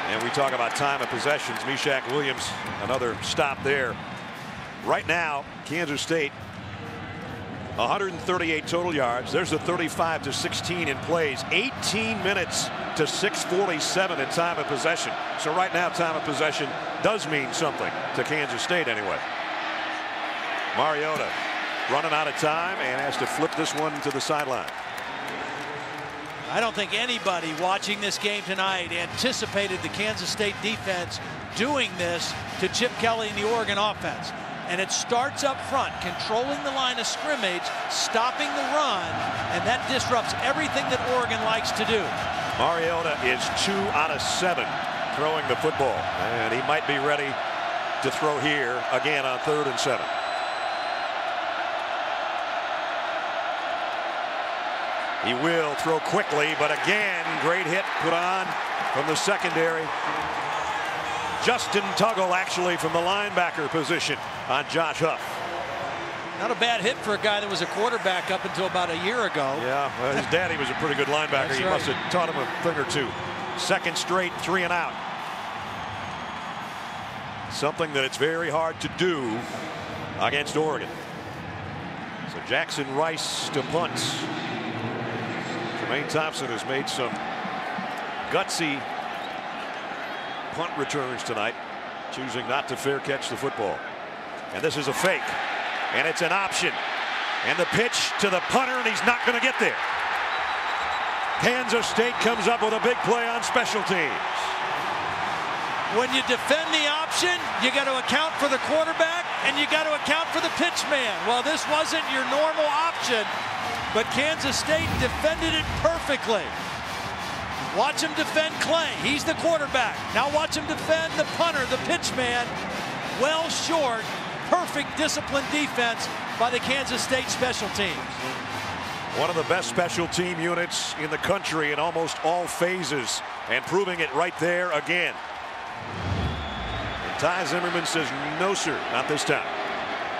and we talk about time of possessions. Meshach Williams, another stop there. Right now, Kansas State, 138 total yards. There's a 35-16 in plays. 18 minutes to 6:47 in time of possession. So right now, time of possession does mean something to Kansas State anyway. Mariota running out of time and has to flip this one to the sideline. I don't think anybody watching this game tonight anticipated the Kansas State defense doing this to Chip Kelly and the Oregon offense. And it starts up front, controlling the line of scrimmage, stopping the run, and that disrupts everything that Oregon likes to do. Mariota is 2 out of 7 throwing the football, and he might be ready to throw here again on 3rd and 7. He will throw quickly, but again, great hit put on from the secondary. Justin Tuggle actually from the linebacker position on Josh Huff. Not a bad hit for a guy that was a quarterback up until about a year ago. Yeah, well, his daddy was a pretty good linebacker. That's he must have taught him a thing or two. Second straight 3 and out. Something that it's very hard to do against Oregon. So Jackson Rice to punt. Jermaine Thompson has made some gutsy punt returns tonight, choosing not to fair catch the football. And this is a fake, and it's an option. And the pitch to the punter, and he's not going to get there. Kansas State comes up with a big play on special teams. When you defend the option, you got to account for the quarterback, and you got to account for the pitch man. Well, this wasn't your normal option, but Kansas State defended it perfectly. Watch him defend Clay. He's the quarterback. Now watch him defend the punter, the pitch man. Well short. Perfect disciplined defense by the Kansas State special teams. One of the best special team units in the country in almost all phases, and proving it right there again. And Ty Zimmerman says, no, sir, not this time.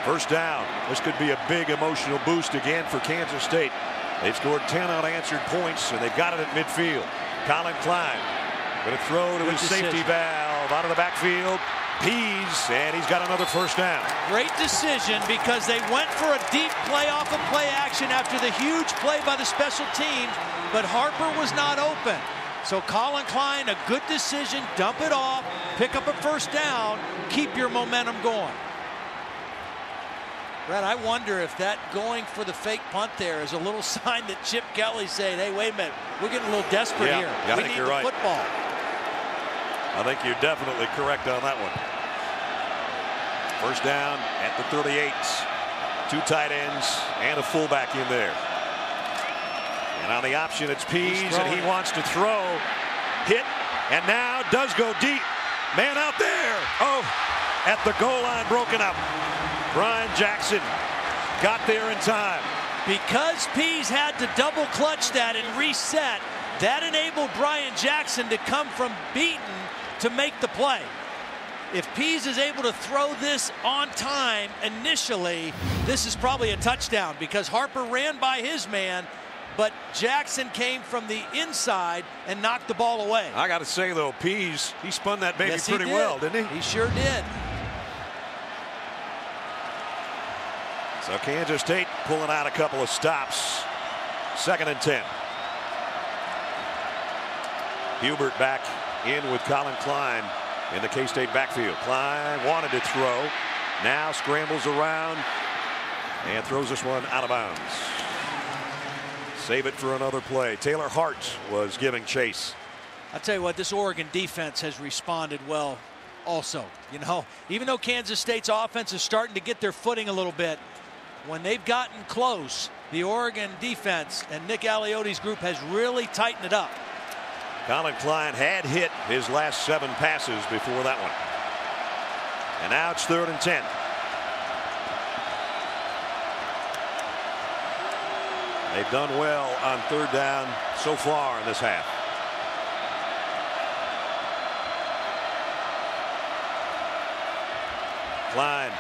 First down. This could be a big emotional boost again for Kansas State. They've scored 10 unanswered points, and they've got it at midfield. Colin Klein going to throw to his safety valve out of the backfield. Pease, and he's got another first down. Great decision, because they went for a deep play off of play action after the huge play by the special teams, but Harper was not open. So Colin Klein, a good decision. Dump it off, pick up a first down, keep your momentum going. Brad, I wonder if that going for the fake punt there is a little sign that Chip Kelly's saying, hey, wait a minute, we're getting a little desperate here. I we think need you're the right. football. I think you're definitely correct on that one. First down at the 38. 2 tight ends and a fullback in there. And on the option, it's Pease, and he wants to throw. Hit, and now does go deep. Man out there. Oh, at the goal line, broken up. Brian Jackson got there in time. Because Pease had to double clutch that and reset, that enabled Brian Jackson to come from beaten to make the play. If Pease is able to throw this on time initially, this is probably a touchdown, because Harper ran by his man, but Jackson came from the inside and knocked the ball away. I got to say, though, Pease, he spun that baby pretty well, didn't he? He sure did. So Kansas State pulling out a couple of stops. 2nd and 10. Hubert back in with Colin Klein in the K-State backfield. Klein wanted to throw, now scrambles around and throws this one out of bounds. Save it for another play. Taylor Hart was giving chase. I'll tell you what, this Oregon defense has responded well also. You know, even though Kansas State's offense is starting to get their footing a little bit, when they've gotten close, the Oregon defense and Nick Aliotti's group has really tightened it up. Colin Klein had hit his last 7 passes before that one. And now it's 3rd and 10. They've done well on 3rd down so far in this half. Klein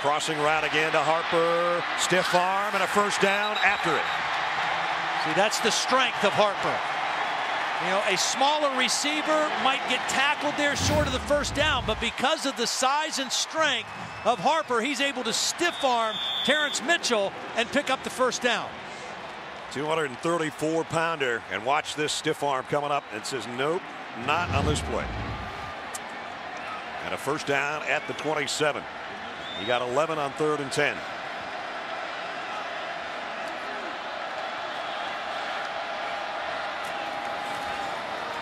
crossing route again to Harper. Stiff arm and a 1st down after it. See, that's the strength of Harper. You know, a smaller receiver might get tackled there short of the 1st down, but because of the size and strength of Harper, he's able to stiff arm Terrence Mitchell and pick up the 1st down. 234-pounder, and watch this stiff arm coming up, and says nope, not on this play. And a 1st down at the 27. He got 11 on 3rd and 10.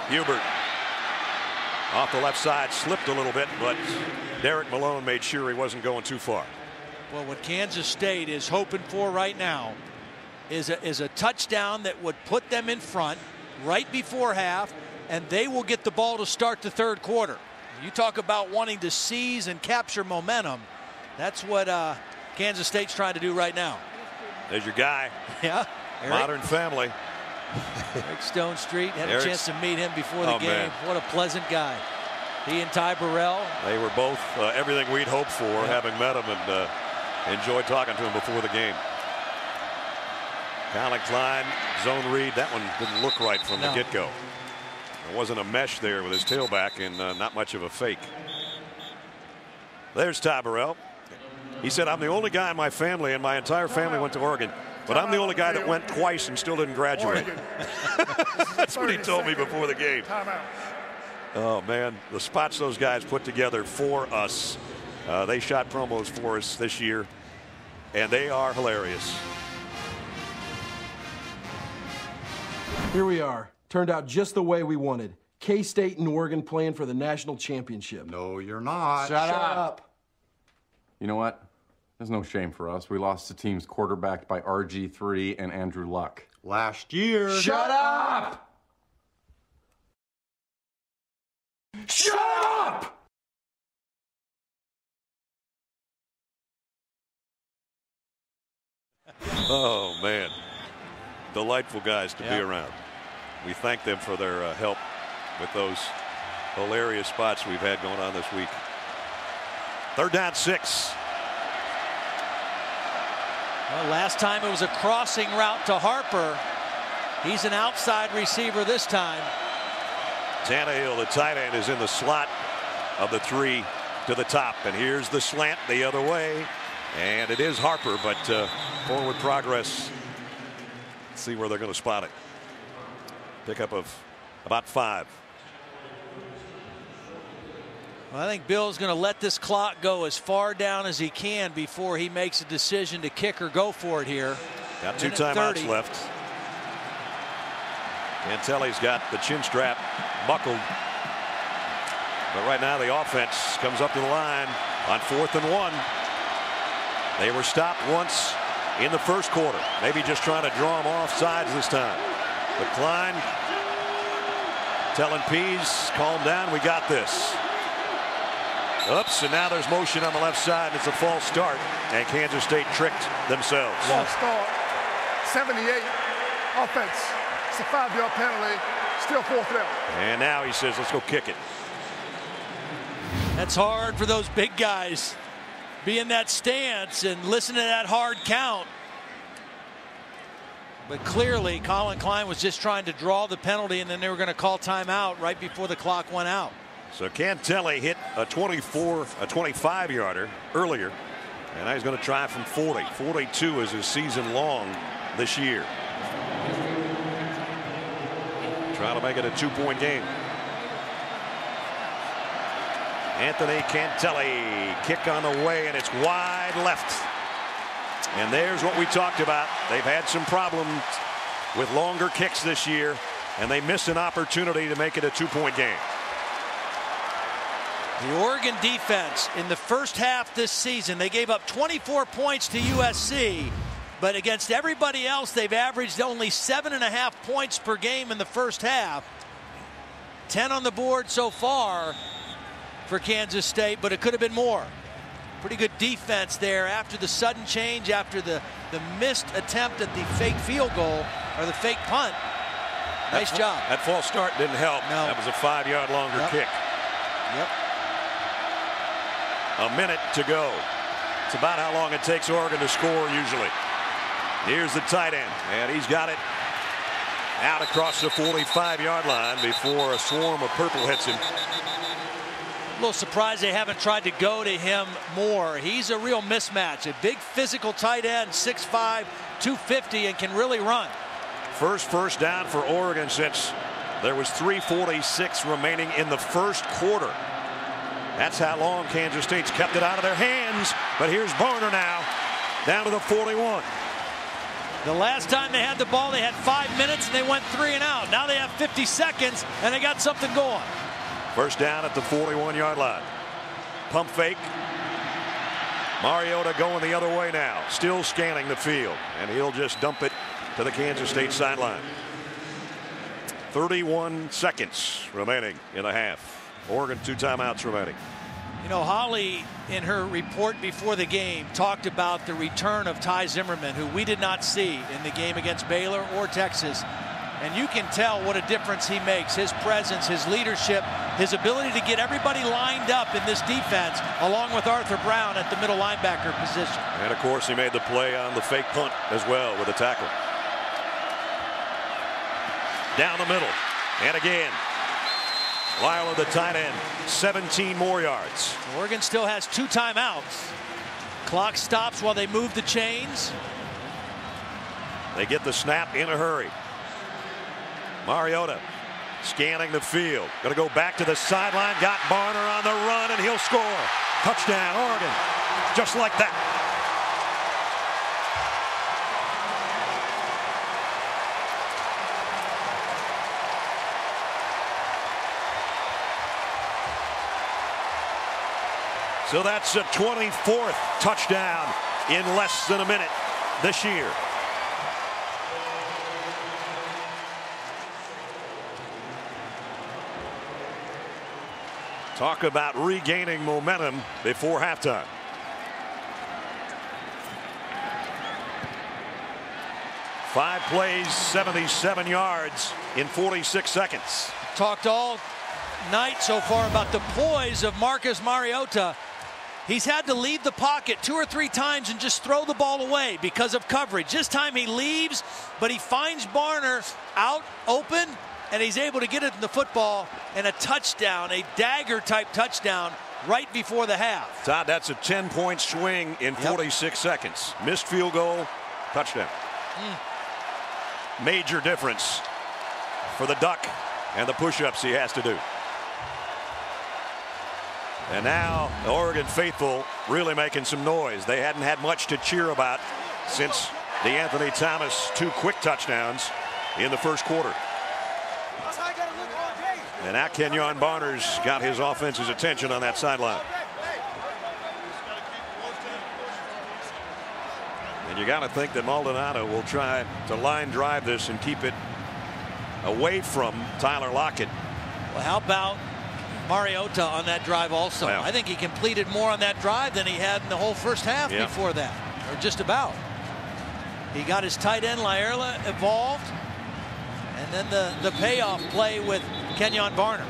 Hubert off the left side, slipped a little bit, but Derek Malone made sure he wasn't going too far. Well, what Kansas State is hoping for right now is a touchdown that would put them in front right before half, and they will get the ball to start the 3rd quarter. You talk about wanting to seize and capture momentum. That's what Kansas State's trying to do right now. There's your guy. Yeah. Modern family. Eric Stone Street, had a chance to meet him before the game. Man. What a pleasant guy. He and Ty Burrell. They were both everything we'd hoped for, having met him, and enjoyed talking to him before the game. Colin Klein, zone read. That one didn't look right from the get-go. There wasn't a mesh there with his tailback, and not much of a fake. There's Ty Burrell. He said, I'm the only guy in my family, and my entire family went to Oregon, but I'm the only guy that went twice and still didn't graduate. That's what he told me before the game. Oh, man, the spots those guys put together for us. They shot promos for us this year, and they are hilarious. Here we are. Turned out just the way we wanted. K-State and Oregon playing for the national championship. No, you're not. Shut up. You know what? There's no shame for us. We lost to teams quarterbacked by RG3 and Andrew Luck. Last year. Shut up! Shut up! Oh, man. Delightful guys to be around. We thank them for their help with those hilarious spots we've had going on this week. 3rd down 6. Well, last time it was a crossing route to Harper. He's an outside receiver this time. Tannehill, the tight end, is in the slot of the 3 to the top, and here's the slant the other way, and it is Harper, but forward progress. Let's see where they're going to spot it. Pickup of about 5. Well, I think Bill's going to let this clock go as far down as he can before he makes a decision to kick or go for it here. Got 2 timeouts left. Cantelli's got the chin strap buckled. But right now the offense comes up to the line on 4th and 1. They were stopped once in the 1st quarter. Maybe just trying to draw them off sides this time. But Klein telling Pease, calm down, we got this. Oops, and now there's motion on the left side. It's a false start, and Kansas State tricked themselves. False start. 78 offense. It's a 5-yard penalty. Still 4th down. And now he says, let's go kick it. That's hard for those big guys. Be in that stance and listen to that hard count. But clearly, Colin Klein was just trying to draw the penalty, and then they were going to call timeout right before the clock went out. So Cantelli hit a 25-yarder earlier, and now he's going to try from 40. 42 is his season long this year. Trying to make it a 2-point game. Anthony Cantelli, kick on the way, and it's wide left. And there's what we talked about. They've had some problems with longer kicks this year, and they missed an opportunity to make it a 2-point game. The Oregon defense in the first half this season, they gave up 24 points to USC, but against everybody else, they've averaged only 7.5 points per game in the first half. 10 on the board so far for Kansas State, but it could have been more. Pretty good defense there after the sudden change, after the missed attempt at the fake field goal, or the fake punt. Nice job. That false start didn't help. No. That was a 5-yard longer kick. Yep. A minute to go. It's about how long it takes Oregon to score usually. Here's the tight end, and he's got it out across the 45-yard line before a swarm of purple hits him. A little surprised they haven't tried to go to him more. He's a real mismatch. A big physical tight end, 6'5", 250, and can really run. First down for Oregon since there was 3:46 remaining in the first quarter. That's how long Kansas State's kept it out of their hands. But here's Barner now, down to the 41. The last time they had the ball, they had 5 minutes and they went 3 and out. Now they have 50 seconds and they got something going. First down at the 41-yard line. Pump fake. Mariota going the other way now, still scanning the field, and he'll just dump it to the Kansas State sideline. 31 seconds remaining in the half. Oregon 2 timeouts remaining. You know, Holly, in her report before the game, talked about the return of Ty Zimmerman, who we did not see in the game against Baylor or Texas. And you can tell what a difference he makes. His presence, his leadership, his ability to get everybody lined up in this defense, along with Arthur Brown at the middle linebacker position. And of course, he made the play on the fake punt as well with a tackle. Down the middle, and again, Lyle, the tight end, 17 more yards. Oregon still has 2 timeouts. Clock stops while they move the chains. They get the snap in a hurry. Mariota scanning the field. Going to go back to the sideline. Got Barner on the run, and he'll score. Touchdown, Oregon. Just like that. So that's a 24th touchdown in less than a minute this year. Talk about regaining momentum before halftime. Five plays, 77 yards in 46 seconds. Talked all night so far about the poise of Marcus Mariota. He's had to leave the pocket 2 or 3 times and just throw the ball away because of coverage. This time he leaves, but he finds Barner out open, and he's able to get it in the football, and a touchdown, a dagger-type touchdown right before the half. Todd, that's a 10-point swing in 46 seconds. Missed field goal, touchdown. Major difference for the Duck and the push-ups he has to do. And now the Oregon faithful really making some noise. They hadn't had much to cheer about since the Anthony Thomas 2 quick touchdowns in the first quarter. And now Kenyon Barner's got his offense's attention on that sideline. And you got to think that Maldonado will try to line drive this and keep it away from Tyler Lockett. Well, how about Mariota on that drive also? Well, I think he completed more on that drive than he had in the whole first half before that, or just about. He got his tight end Laerla involved, and then the payoff play with Kenyon Barner.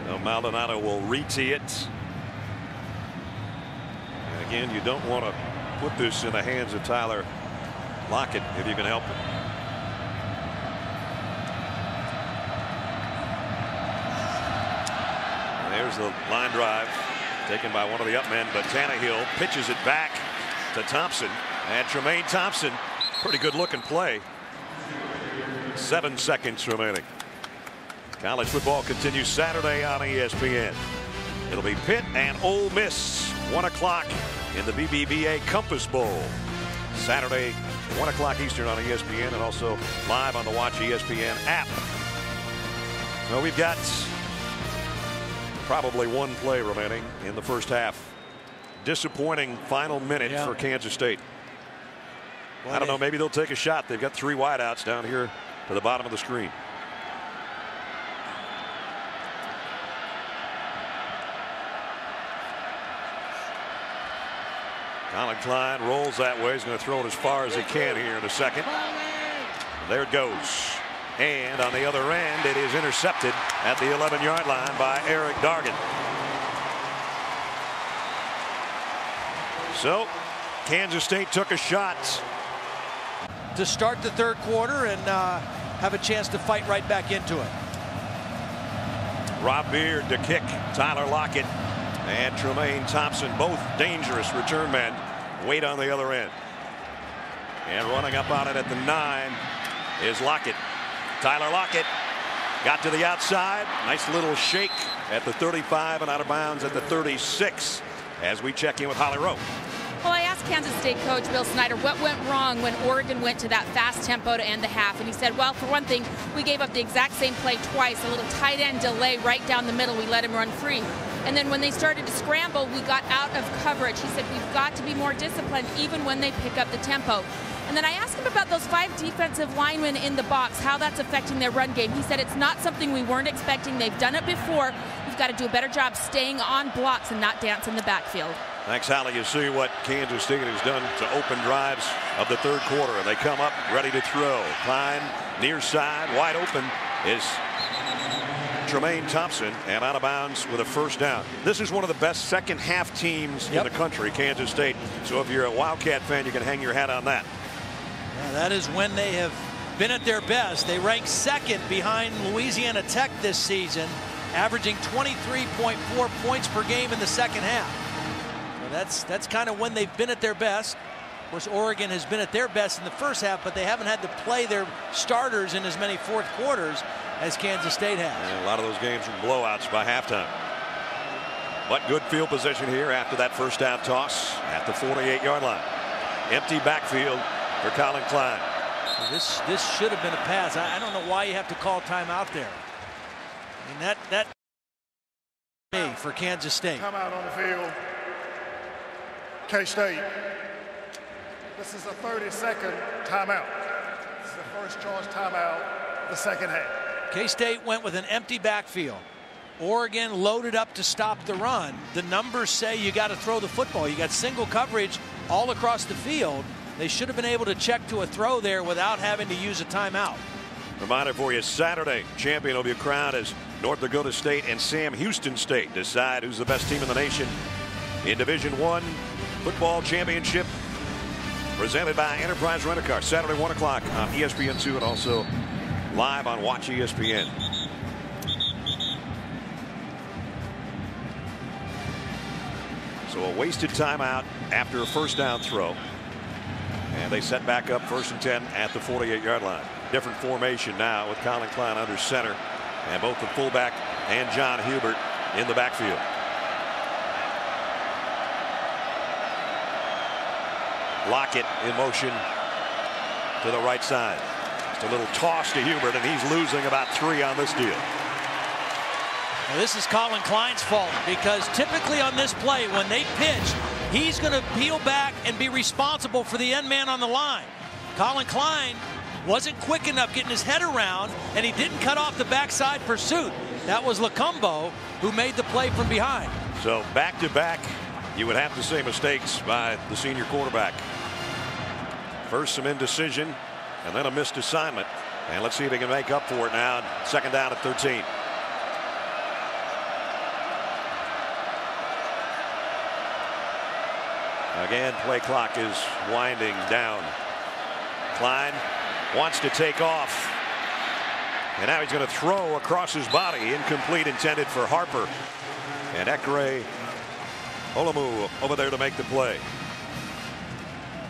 Well, Maldonado will re-tee it. And again, you don't want to put this in the hands of Tyler Lockett if you can help it. There's the line drive taken by one of the up men, but Tannehill pitches it back to Thompson, and Tremaine Thompson, pretty good looking play. 7 seconds remaining. College football continues Saturday on ESPN. It'll be Pitt and Ole Miss, 1 o'clock in the BBVA Compass Bowl. Saturday 1 o'clock Eastern on ESPN and also live on the Watch ESPN app. So we've got probably one play remaining in the first half. Disappointing final minute for Kansas State. I don't know, maybe they'll take a shot. They've got 3 wideouts down here to the bottom of the screen. Colin Klein rolls that way. He's going to throw it as far as he can here in a second. There it goes. And on the other end, it is intercepted at the 11-yard line by Eric Dargan. So Kansas State took a shot to start the third quarter and have a chance to fight right back into it. Rob Beard to kick. Tyler Lockett and Tremaine Thompson, both dangerous return men, wait on the other end. And running up on it at the 9 is Lockett. Tyler Lockett got to the outside. Nice little shake at the 35 and out of bounds at the 36 as we check in with Holly Rowe. Well, I asked Kansas State coach Bill Snyder what went wrong when Oregon went to that fast tempo to end the half. And he said, well, for one thing, we gave up the exact same play twice, a little tight end delay right down the middle. We let him run free. And then when they started to scramble, we got out of coverage. He said, we've got to be more disciplined even when they pick up the tempo. And then I asked him about those 5 defensive linemen in the box, how that's affecting their run game. He said it's not something we weren't expecting. They've done it before. We've got to do a better job staying on blocks and not dance in the backfield. Thanks, Holly. You see what Kansas State has done to open drives of the third quarter, and they come up ready to throw. Klein near side, wide open is Tremaine Thompson, and out of bounds with a first down. This is one of the best second half teams in the country, Kansas State. So if you're a Wildcat fan, you can hang your hat on that. Yeah, that is when they have been at their best. They rank second behind Louisiana Tech this season, averaging 23.4 points per game in the second half. So that's kind of when they've been at their best. Of course, Oregon has been at their best in the first half, but they haven't had to play their starters in as many fourth quarters as Kansas State has. And a lot of those games were blowouts by halftime. But good field position here after that first down toss at the 48-yard line. Empty backfield for Colin Klein. This should have been a pass. I don't know why you have to call timeout there. I mean, that for Kansas State. Timeout on the field. K-State. This is a 30-second timeout. This is the first charge timeout of the second half. K-State went with an empty backfield. Oregon loaded up to stop the run. The numbers say you got to throw the football. You got single coverage all across the field. They should have been able to check to a throw there without having to use a timeout. Reminder for you, Saturday, champion will be crowned as North Dakota State and Sam Houston State decide who's the best team in the nation in Division I football championship, presented by Enterprise Rent-A-Car. Saturday, 1 o'clock on ESPN2 and also live on Watch ESPN. So a wasted timeout after a first down throw. And they set back up 1st and 10 at the 48-yard line. Different formation now with Colin Klein under center and both the fullback and John Hubert in the backfield. Lockett in motion to the right side. Just a little toss to Hubert, and he's losing about 3 on this deal. Well, this is Colin Klein's fault, because typically on this play, when they pitch, he's going to peel back and be responsible for the end man on the line. Colin Klein wasn't quick enough getting his head around, and he didn't cut off the backside pursuit. That was Lacumbo who made the play from behind. So back-to-back, you would have to say, mistakes by the senior quarterback. First some indecision and then a missed assignment, and let's see if he can make up for it now. Second down at 13. Again, play clock is winding down. Klein wants to take off, and now he's going to throw across his body. Incomplete, intended for Harper, and Ekere Olomu over there to make the play.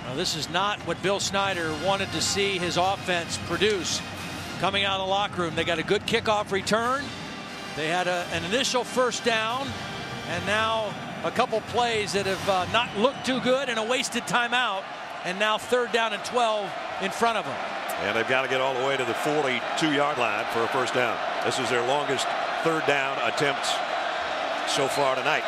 Now, this is not what Bill Snyder wanted to see his offense produce coming out of the locker room. They got a good kickoff return. They had an initial first down, and now a couple plays that have not looked too good and a wasted timeout and now 3rd down and 12 in front of them. And they've got to get all the way to the 42-yard line for a first down. This is their longest 3rd down attempt so far tonight.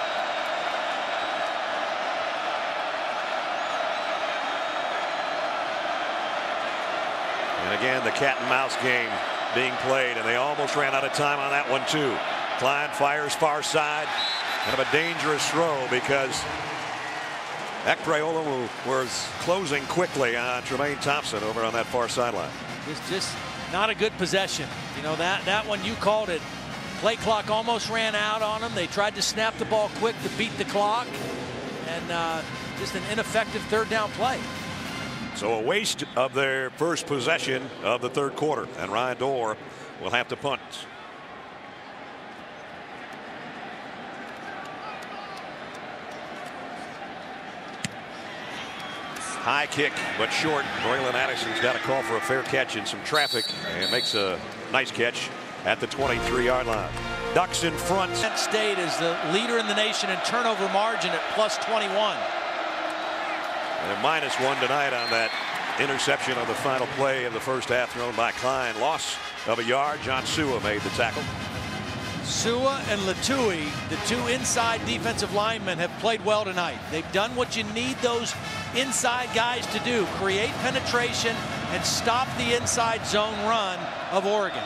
And again, the cat and mouse game being played, and they almost ran out of time on that one too. Klein fires far side. Kind of a dangerous throw because Ekprayola was closing quickly on Tremaine Thompson over on that far sideline. It's just not a good possession. You know, that one you called it. Play clock almost ran out on them. They tried to snap the ball quick to beat the clock, and just an ineffective 3rd down play. So a waste of their first possession of the 3rd quarter, and Ryan Dorr will have to punt. High kick, but short. Braylon Addison's got a call for a fair catch in some traffic and makes a nice catch at the 23-yard line. Ducks in front. Kansas State is the leader in the nation in turnover margin at +21. And a -1 tonight on that interception on the final play of the first half thrown by Klein. Loss of a yard. John Sua made the tackle. Sua and Latui, the 2 inside defensive linemen, have played well tonight. They've done what you need those inside guys to do: create penetration and stop the inside zone run of Oregon.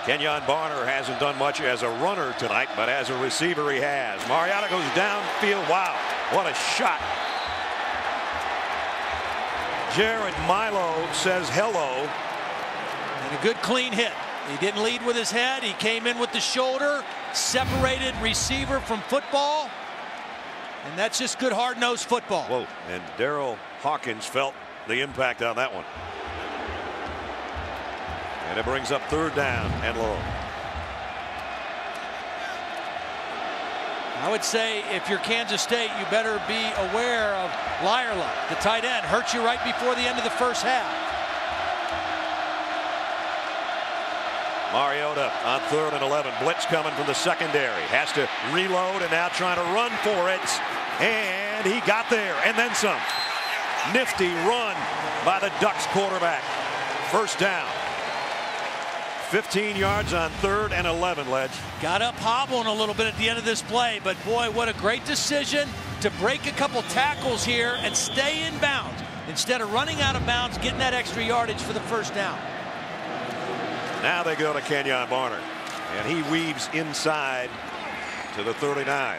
Kenyon Barner hasn't done much as a runner tonight, but as a receiver he has. Mariota goes downfield. Wow, what a shot. Jared Milo says hello. And a good clean hit. He didn't lead with his head. He came in with the shoulder, separated receiver from football. And that's just good hard-nosed football. Whoa, and Darrell Hawkins felt the impact on that one. And it brings up 3rd down and long. I would say if you're Kansas State, you better be aware of Lyerla, the tight end. Hurt you right before the end of the first half. Mariota on 3rd and 11. Blitz coming from the secondary. Has to reload and now trying to run for it. And he got there and then some. Nifty run by the Ducks quarterback. First down. 15 yards on 3rd and 11, Ledge. Got up hobbling a little bit at the end of this play, but boy, what a great decision to break a couple tackles here and stay in bounds instead of running out of bounds, getting that extra yardage for the first down. Now they go to Kenyon Barner, and he weaves inside to the 39.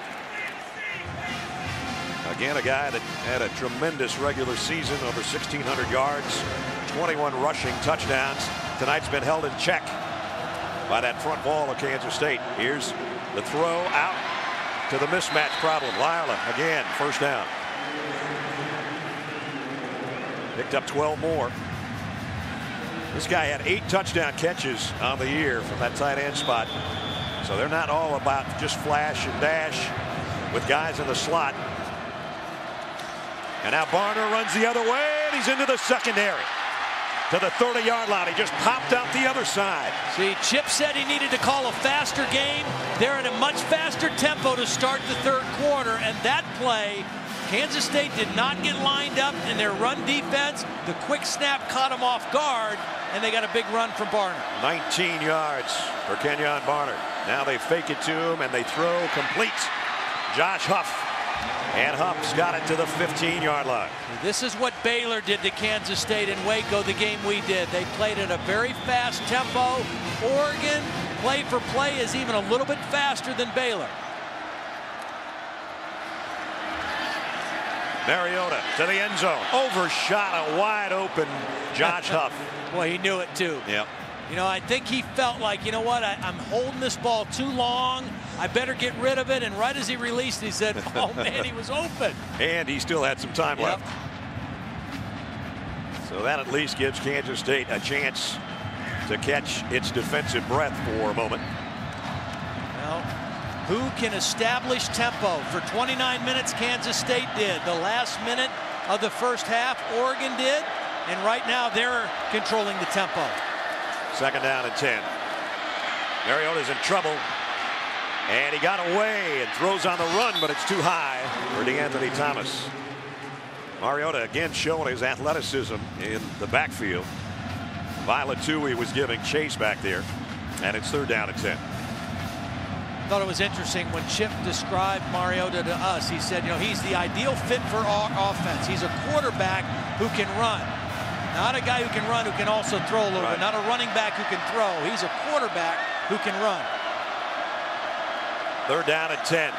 Again, a guy that had a tremendous regular season, over 1,600 yards, 21 rushing touchdowns. Tonight's been held in check by that front wall of Kansas State. Here's the throw out to the mismatch problem. Lyerla again, first down. Picked up 12 more. This guy had 8 touchdown catches on the year from that tight end spot. So they're not all about just flash and dash with guys in the slot. And now Barner runs the other way, and he's into the secondary. To the 30-yard line. He just popped out the other side. See, Chip said he needed to call a faster game. They're at a much faster tempo to start the 3rd quarter, and that play, Kansas State did not get lined up in their run defense. The quick snap caught them off guard, and they got a big run from Barner. 19 yards for Kenyon Barner. Now they fake it to him, and they throw complete. Josh Huff. And Huff's got it to the 15-yard line. This is what Baylor did to Kansas State in Waco, the game we did. They played at a very fast tempo. Oregon, play for play, is even a little bit faster than Baylor. Mariota to the end zone. Overshot a wide open Josh Huff. Boy, he knew it too. Yep. You know, I think he felt like, you know what, I'm holding this ball too long. I better get rid of it. And right as he released, he said, oh, man, he was open. And he still had some time left. So that at least gives Kansas State a chance to catch its defensive breath for a moment. Well, who can establish tempo? For 29 minutes, Kansas State did. The last minute of the first half, Oregon did. And right now, they're controlling the tempo. 2nd down and 10. Mariota's in trouble. And he got away and throws on the run, but it's too high for DeAnthony Thomas. Mariota again showing his athleticism in the backfield. Violet Tui was giving chase back there, and it's 3rd down and 10. I thought it was interesting when Chip described Mariota to us. He said, you know, he's the ideal fit for our offense. He's a quarterback who can run. Not a guy who can run who can also throw a little bit. Not a running back who can throw. He's a quarterback who can run. 3rd down and 10.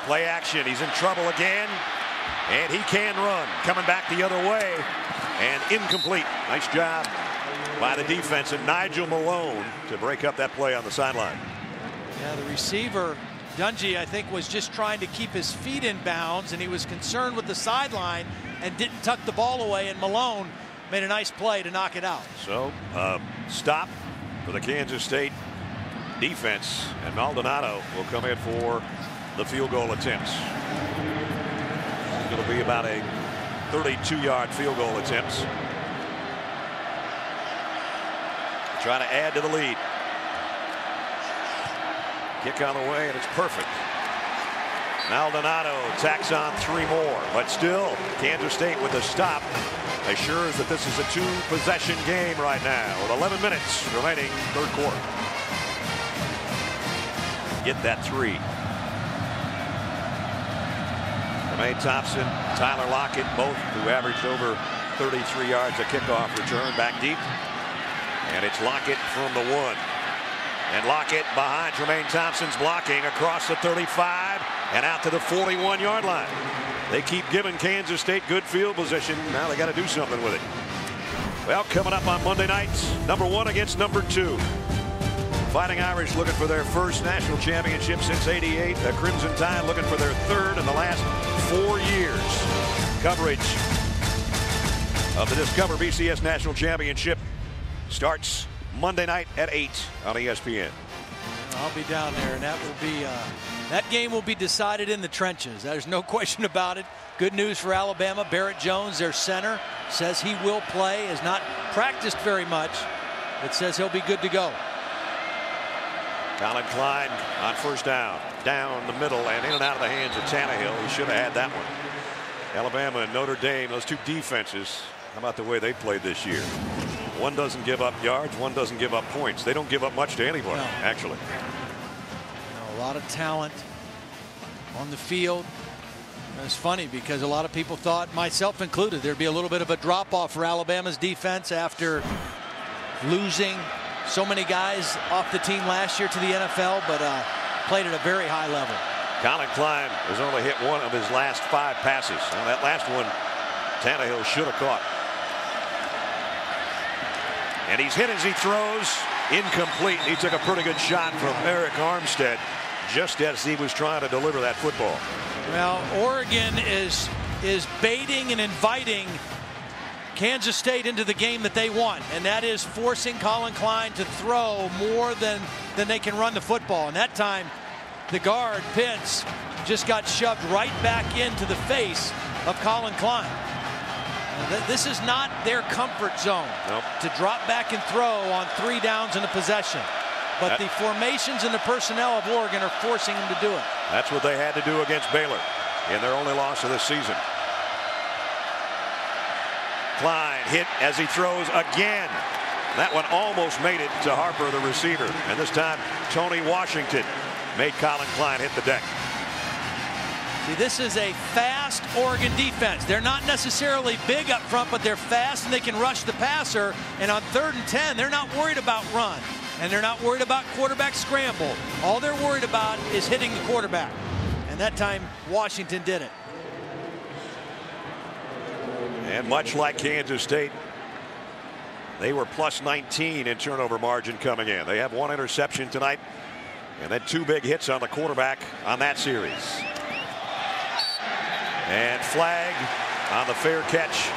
Play action. He's in trouble again. And he can run. Coming back the other way. And incomplete. Nice job by the defense and Nigel Malone to break up that play on the sideline. Yeah, the receiver, Dungy, I think, was just trying to keep his feet in bounds, and he was concerned with the sideline and didn't tuck the ball away, and Malone made a nice play to knock it out. So, stop for the Kansas State defense, and Maldonado will come in for the field goal attempts. It's going to be about a 32-yard field goal attempt. Trying to add to the lead. Kick on the way, and it's perfect. Maldonado tacks on 3 more, but still Kansas State with a stop assures that this is a 2-possession game right now with 11 minutes remaining 3rd quarter. Get that 3. Jermaine Thompson, Tyler Lockett, both who averaged over 33 yards a kickoff return back deep. And it's Lockett from the 1. And Lockett behind Jermaine Thompson's blocking across the 35 and out to the 41-yard line. They keep giving Kansas State good field position. Now they got to do something with it. Well, coming up on Monday nights, number 1 against number 2. Fighting Irish looking for their first national championship since '88. The Crimson Tide looking for their 3rd in the last 4 years. Coverage of the Discover BCS National Championship starts Monday night at 8 on ESPN. I'll be down there, and that will be that game will be decided in the trenches. There's no question about it. Good news for Alabama. Barrett Jones, their center, says he will play. Has not practiced very much, but says he'll be good to go. Colin Klein on 1st down. Down the middle and in and out of the hands of Tannehill. He should have had that one. Alabama and Notre Dame, those 2 defenses, how about the way they played this year? One doesn't give up yards, one doesn't give up points. They don't give up much to anybody, actually. A lot of talent on the field. And it's funny because a lot of people thought, myself included, there'd be a little bit of a drop-off for Alabama's defense after losing so many guys off the team last year to the NFL, but played at a very high level. Colin Klein has only hit 1 of his last 5 passes. Now that last one, Tannehill should have caught. And he's hit as he throws. Incomplete. He took a pretty good shot from Eric Armstead just as he was trying to deliver that football. Well, Oregon is baiting and inviting Kansas State into the game that they want, and that is forcing Colin Klein to throw more than they can run the football. And that time, the guard, Pitts, just got shoved right back into the face of Colin Klein. This is not their comfort zone. Nope. To drop back and throw on 3 downs in a possession. But the formations and the personnel of Oregon are forcing them to do it. That's what they had to do against Baylor in their only loss of this season. Klein hit as he throws again. That one almost made it to Harper, the receiver. And this time, Tony Washington made Colin Klein hit the deck. See, this is a fast Oregon defense. They're not necessarily big up front, but they're fast and they can rush the passer. And on 3rd and 10, they're not worried about run. And they're not worried about quarterback scramble. All they're worried about is hitting the quarterback. And that time, Washington did it. And much like Kansas State, they were plus 19 in turnover margin coming in. They have 1 interception tonight and then 2 big hits on the quarterback on that series. And flag on the fair catch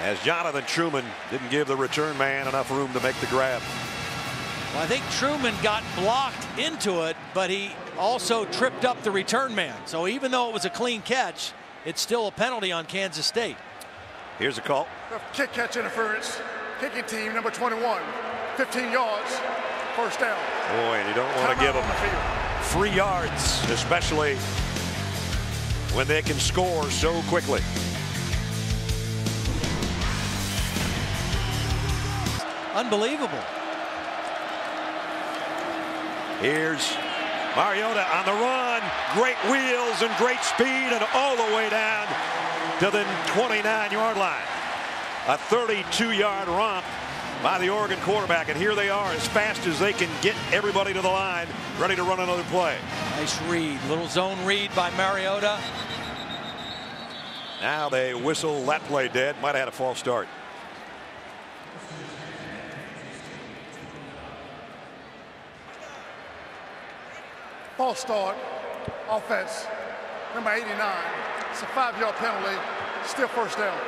as Jonathan Truman didn't give the return man enough room to make the grab. Well, I think Truman got blocked into it, but he also tripped up the return man. So even though it was a clean catch, it's still a penalty on Kansas State. Here's a call. Kick catch interference. Kicking team number 21. 15 yards. 1st down. Boy, and you don't want to give them 3 yards, especially when they can score so quickly. Unbelievable. Here's Mariota on the run. Great wheels and great speed, and all the way down to the 29-yard line. A 32-yard romp by the Oregon quarterback, and here they are as fast as they can get everybody to the line, ready to run another play. Nice read, little zone read by Mariota. Now they whistle that play dead. Might have had a false start. False start, offense, number 89. It's a 5-yard penalty, still first down.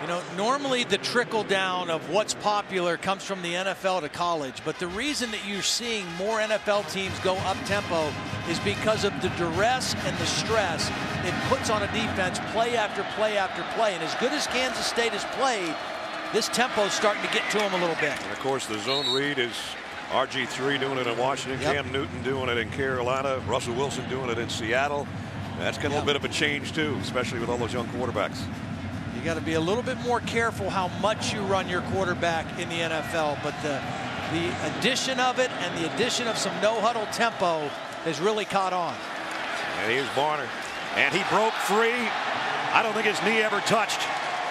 You know, normally the trickle down of what's popular comes from the NFL to college, but the reason that you're seeing more NFL teams go up tempo is because of the duress and the stress it puts on a defense play after play after play. And as good as Kansas State has played, this tempo is starting to get to them a little bit. And of course, the zone read is RG3 doing it in Washington, Cam Newton doing it in Carolina, Russell Wilson doing it in Seattle. That's got a little bit of a change too, especially with all those young quarterbacks. You got to be a little bit more careful how much you run your quarterback in the NFL, but the addition of it and the addition of some no-huddle tempo has really caught on. And here's Barner, and he broke free. I don't think his knee ever touched,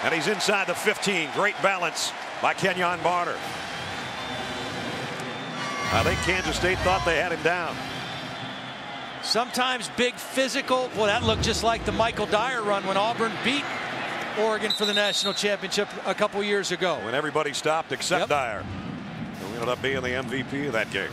and he's inside the 15. Great balance by Kenyon Barner. I think Kansas State thought they had him down. Sometimes big physical. Well, that looked just like the Michael Dyer run when Auburn beat Oregon for the national championship a couple years ago. When everybody stopped except Dyer. Who ended up being the MVP of that game.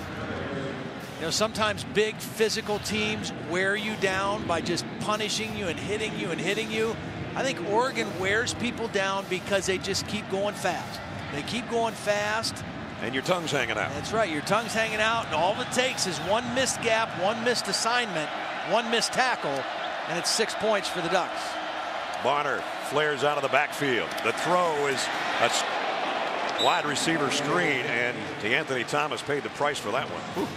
You know, sometimes big physical teams wear you down by just punishing you and hitting you and hitting you. I think Oregon wears people down because they just keep going fast. They keep going fast. And your tongue's hanging out. That's right. Your tongue's hanging out, and all it takes is one missed gap, one missed assignment, one missed tackle, and it's 6 points for the Ducks. Barner flares out of the backfield. The throw is a wide receiver screen, and D'Anthony Thomas paid the price for that one.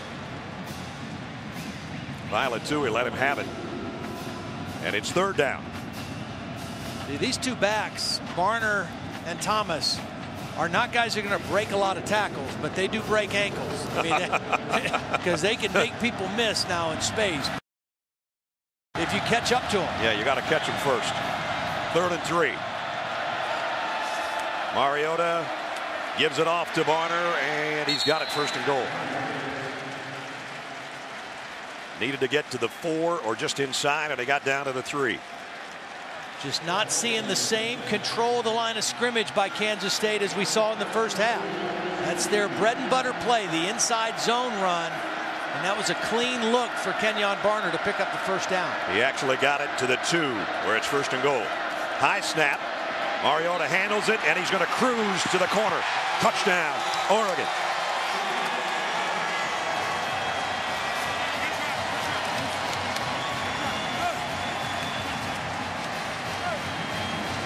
Violet Tui let him have it. And it's third down. These two backs, Barner and Thomas, are not guys who are going to break a lot of tackles, but they do break ankles. I mean, because they can make people miss now in space if you catch up to them. Yeah, you got to catch them first. 3rd and 3. Mariota gives it off to Barner, and he's got it 1st and goal. Needed to get to the 4 or just inside, and he got down to the 3. Just not seeing the same control of the line of scrimmage by Kansas State as we saw in the first half. That's their bread and butter play, the inside zone run. And that was a clean look for Kenyon Barner to pick up the 1st down. He actually got it to the 2 where it's 1st and goal. High snap. Mariota handles it, and he's going to cruise to the corner. Touchdown, Oregon.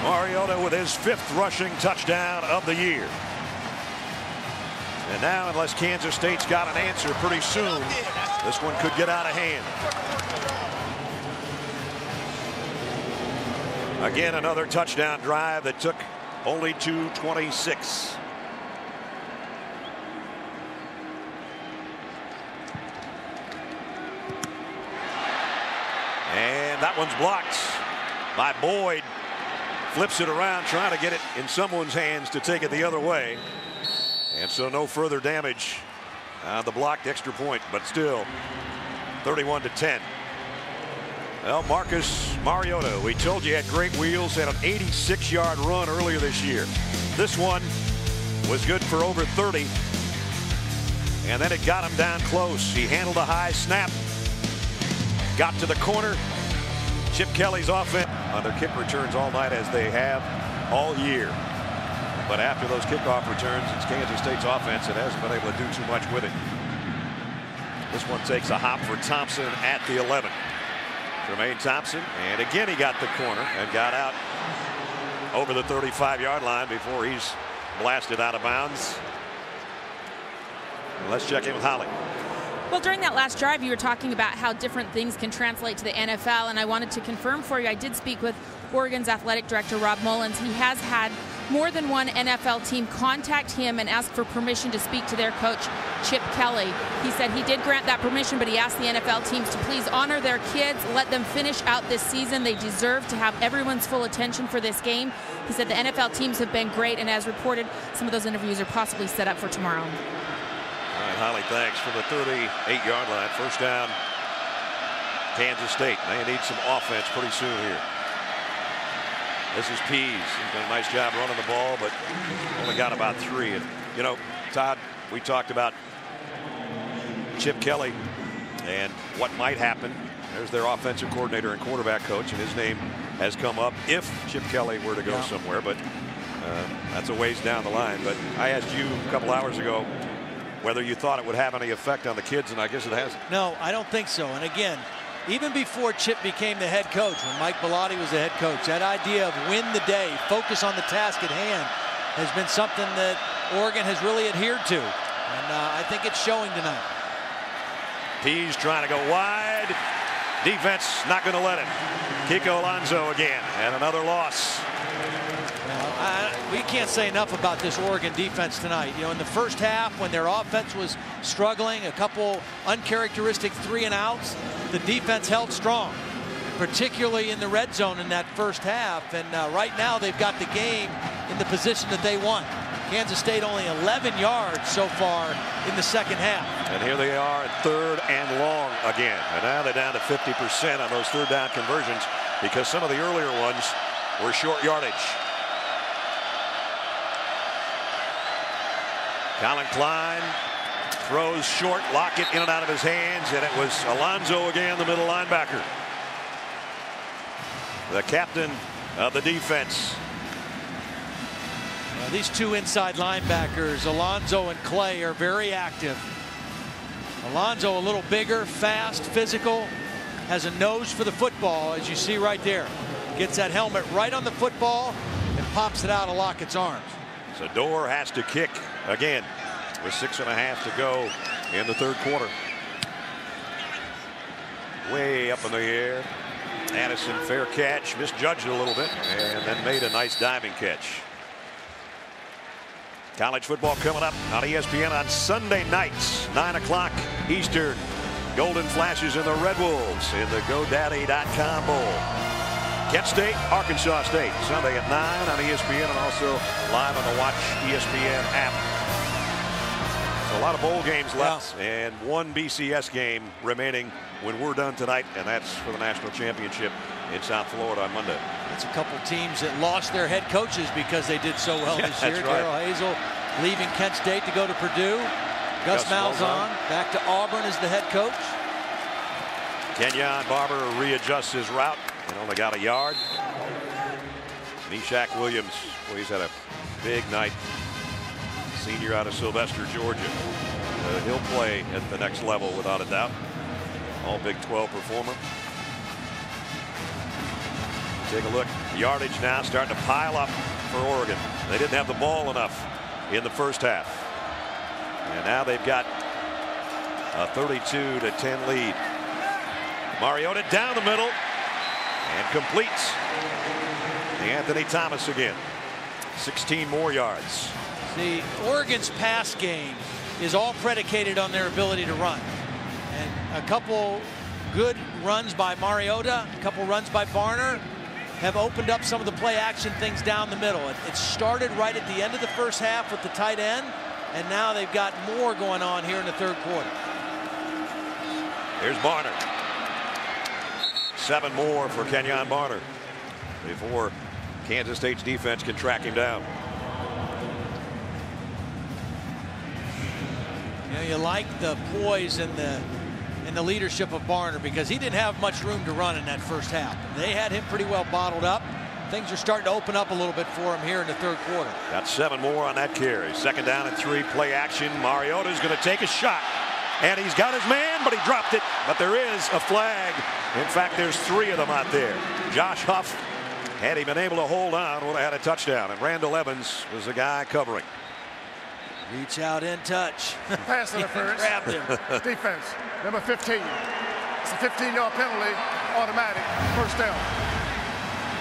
Mariota with his 5th rushing touchdown of the year. And now, unless Kansas State's got an answer pretty soon, this one could get out of hand. Again, another touchdown drive that took only 2:26. And that one's blocked by Boyd. Flips it around, trying to get it in someone's hands to take it the other way. And so no further damage on the blocked extra point, but still 31-10. Well, Marcus Mariota, we told you had great wheels, had an 86-yard run earlier this year. This one was good for over 30. And then it got him down close. He handled a high snap, got to the corner. Chip Kelly's offense on their kick returns all night, as they have all year. But after those kickoff returns, it's Kansas State's offense that hasn't been able to do too much with it. This one takes a hop for Thompson at the 11. Tremaine Thompson, and again he got the corner and got out over the 35-yard line before he's blasted out of bounds. Let's check in with Holly. Well, during that last drive, you were talking about how different things can translate to the NFL, and I wanted to confirm for you, I did speak with Oregon's athletic director, Rob Mullins. He has had more than one NFL team contact him and ask for permission to speak to their coach, Chip Kelly. He said he did grant that permission, but he asked the NFL teams to please honor their kids, let them finish out this season. They deserve to have everyone's full attention for this game. He said the NFL teams have been great, and as reported, some of those interviews are possibly set up for tomorrow. All right, Holly, thanks. For the 38-yard line, first down, Kansas State. They need some offense pretty soon here. This is Pease. He's done a nice job running the ball, but only got about 3. And, you know, Todd, we talked about Chip Kelly and what might happen. There's their offensive coordinator and quarterback coach, and his name has come up if Chip Kelly were to go somewhere. But that's a ways down the line. But I asked you a couple hours ago whether you thought it would have any effect on the kids, and I guess it hasn't. No, I don't think so. And again, even before Chip became the head coach, when Mike Bellotti was the head coach, that idea of win the day, focus on the task at hand, has been something that Oregon has really adhered to. And I think it's showing tonight. Pease trying to go wide. Defense not going to let him. Kiko Alonso again, and another loss. We can't say enough about this Oregon defense tonight. You know, in the first half, when their offense was struggling, a couple uncharacteristic 3-and-outs, the defense held strong, particularly in the red zone in that first half. And right now, they've got the game in the position that they want. Kansas State only 11 yards so far in the second half. And here they are at 3rd and long again. And now they're down to 50% on those 3rd down conversions because some of the earlier ones were short yardage. Colin Klein throws short, Lockett in and out of his hands, and it was Alonso again, the middle linebacker. The captain of the defense. These two inside linebackers, Alonso and Clay, are very active. Alonso a little bigger, fast, physical, has a nose for the football, as you see right there. Gets that helmet right on the football and pops it out of Lockett's arms. Sador has to kick again with 6.5 to go in the 3rd quarter. Way up in the air. Addison, fair catch, misjudged it a little bit, and then made a nice diving catch. College football coming up on ESPN on Sunday nights, 9 o'clock Eastern. Golden Flashes and the Red Wolves in the GoDaddy.com Bowl. Kent State, Arkansas State, Sunday at 9 on ESPN and also live on the Watch ESPN app. So a lot of bowl games left and one BCS game remaining when we're done tonight, and that's for the National Championship in South Florida on Monday. It's a couple teams that lost their head coaches because they did so well this year. Right. Darrell Hazel leaving Kent State to go to Purdue. Gus Malzahn back to Auburn as the head coach. Kenyon Barber readjusts his route and only got a yard. Meshach Williams, well, he's had a big night. Senior out of Sylvester, Georgia. He'll play at the next level without a doubt. All Big 12 performer. Take a look. Yardage now starting to pile up for Oregon. They didn't have the ball enough in the first half. And now they've got a 32-10 lead. Mariota down the middle and completes. Anthony Thomas again. 16 more yards. See, Oregon's pass game is all predicated on their ability to run. And a couple good runs by Mariota, a couple runs by Barner have opened up some of the play action things down the middle. It started right at the end of the first half with the tight end, and now they've got more going on here in the 3rd quarter. Here's Barner. 7 more for Kenyon Barner before Kansas State's defense can track him down. You know, you like the poise and the leadership of Barner because he didn't have much room to run in that first half. They had him pretty well bottled up. Things are starting to open up a little bit for him here in the 3rd quarter. Got 7 more on that carry. 2nd down and 3, play action. Mariota's going to take a shot. And he's got his man, but he dropped it. But there is a flag. In fact, there's 3 of them out there. Josh Huff, had he been able to hold on, would have had a touchdown. And Randall Evans was the guy covering. Reach out in touch. Pass interference. Grabbed him. Defense, number 15. It's a 15-yard penalty, automatic, first down.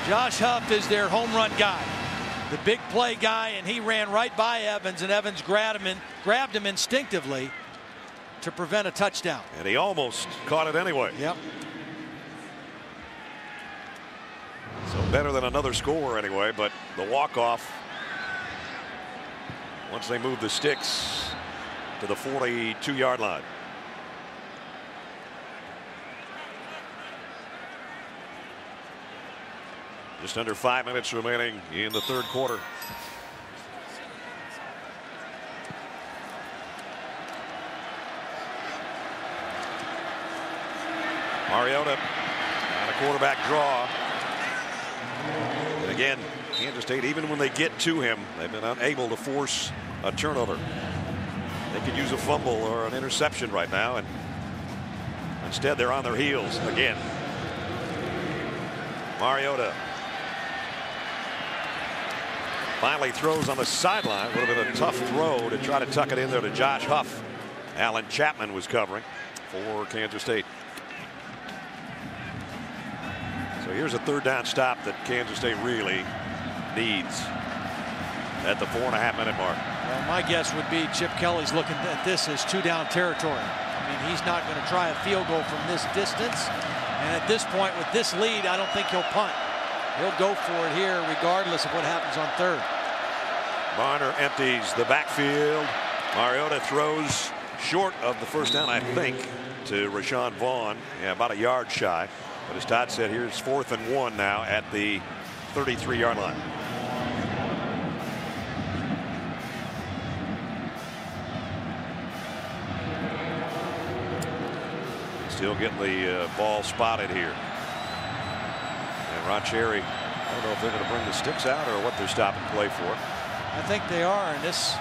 Josh Huff is their home run guy, the big play guy, and he ran right by Evans, and Evans grabbed him instinctively to prevent a touchdown. And he almost caught it anyway. Yep. So better than another score anyway, but the walk-off, once they move the sticks to the 42-yard line. Just under 5 minutes remaining in the third quarter. Mariota on a quarterback draw. And again, Kansas State, even when they get to him, they've been unable to force a turnover. They could use a fumble or an interception right now, and instead they're on their heels again. Mariota finally throws on the sideline. Would have been a tough throw to try to tuck it in there to Josh Huff. Alan Chapman was covering for Kansas State. So here's a third down stop that Kansas State really needs at the 4.5-minute mark. Well, my guess would be Chip Kelly's looking at this as 2-down territory. I mean, he's not going to try a field goal from this distance. And at this point, with this lead, I don't think he'll punt. He'll go for it here regardless of what happens on third. Barner empties the backfield. Mariota throws short of the first down, I think, to Rashawn Vaughn. Yeah, about a yard shy. But as Todd said, here's 4th and 1 now at the 33-yard line. Still getting the ball spotted here. And Ron Cherry, I don't know if they're going to bring the sticks out or what they're stopping play for. I think they are, and this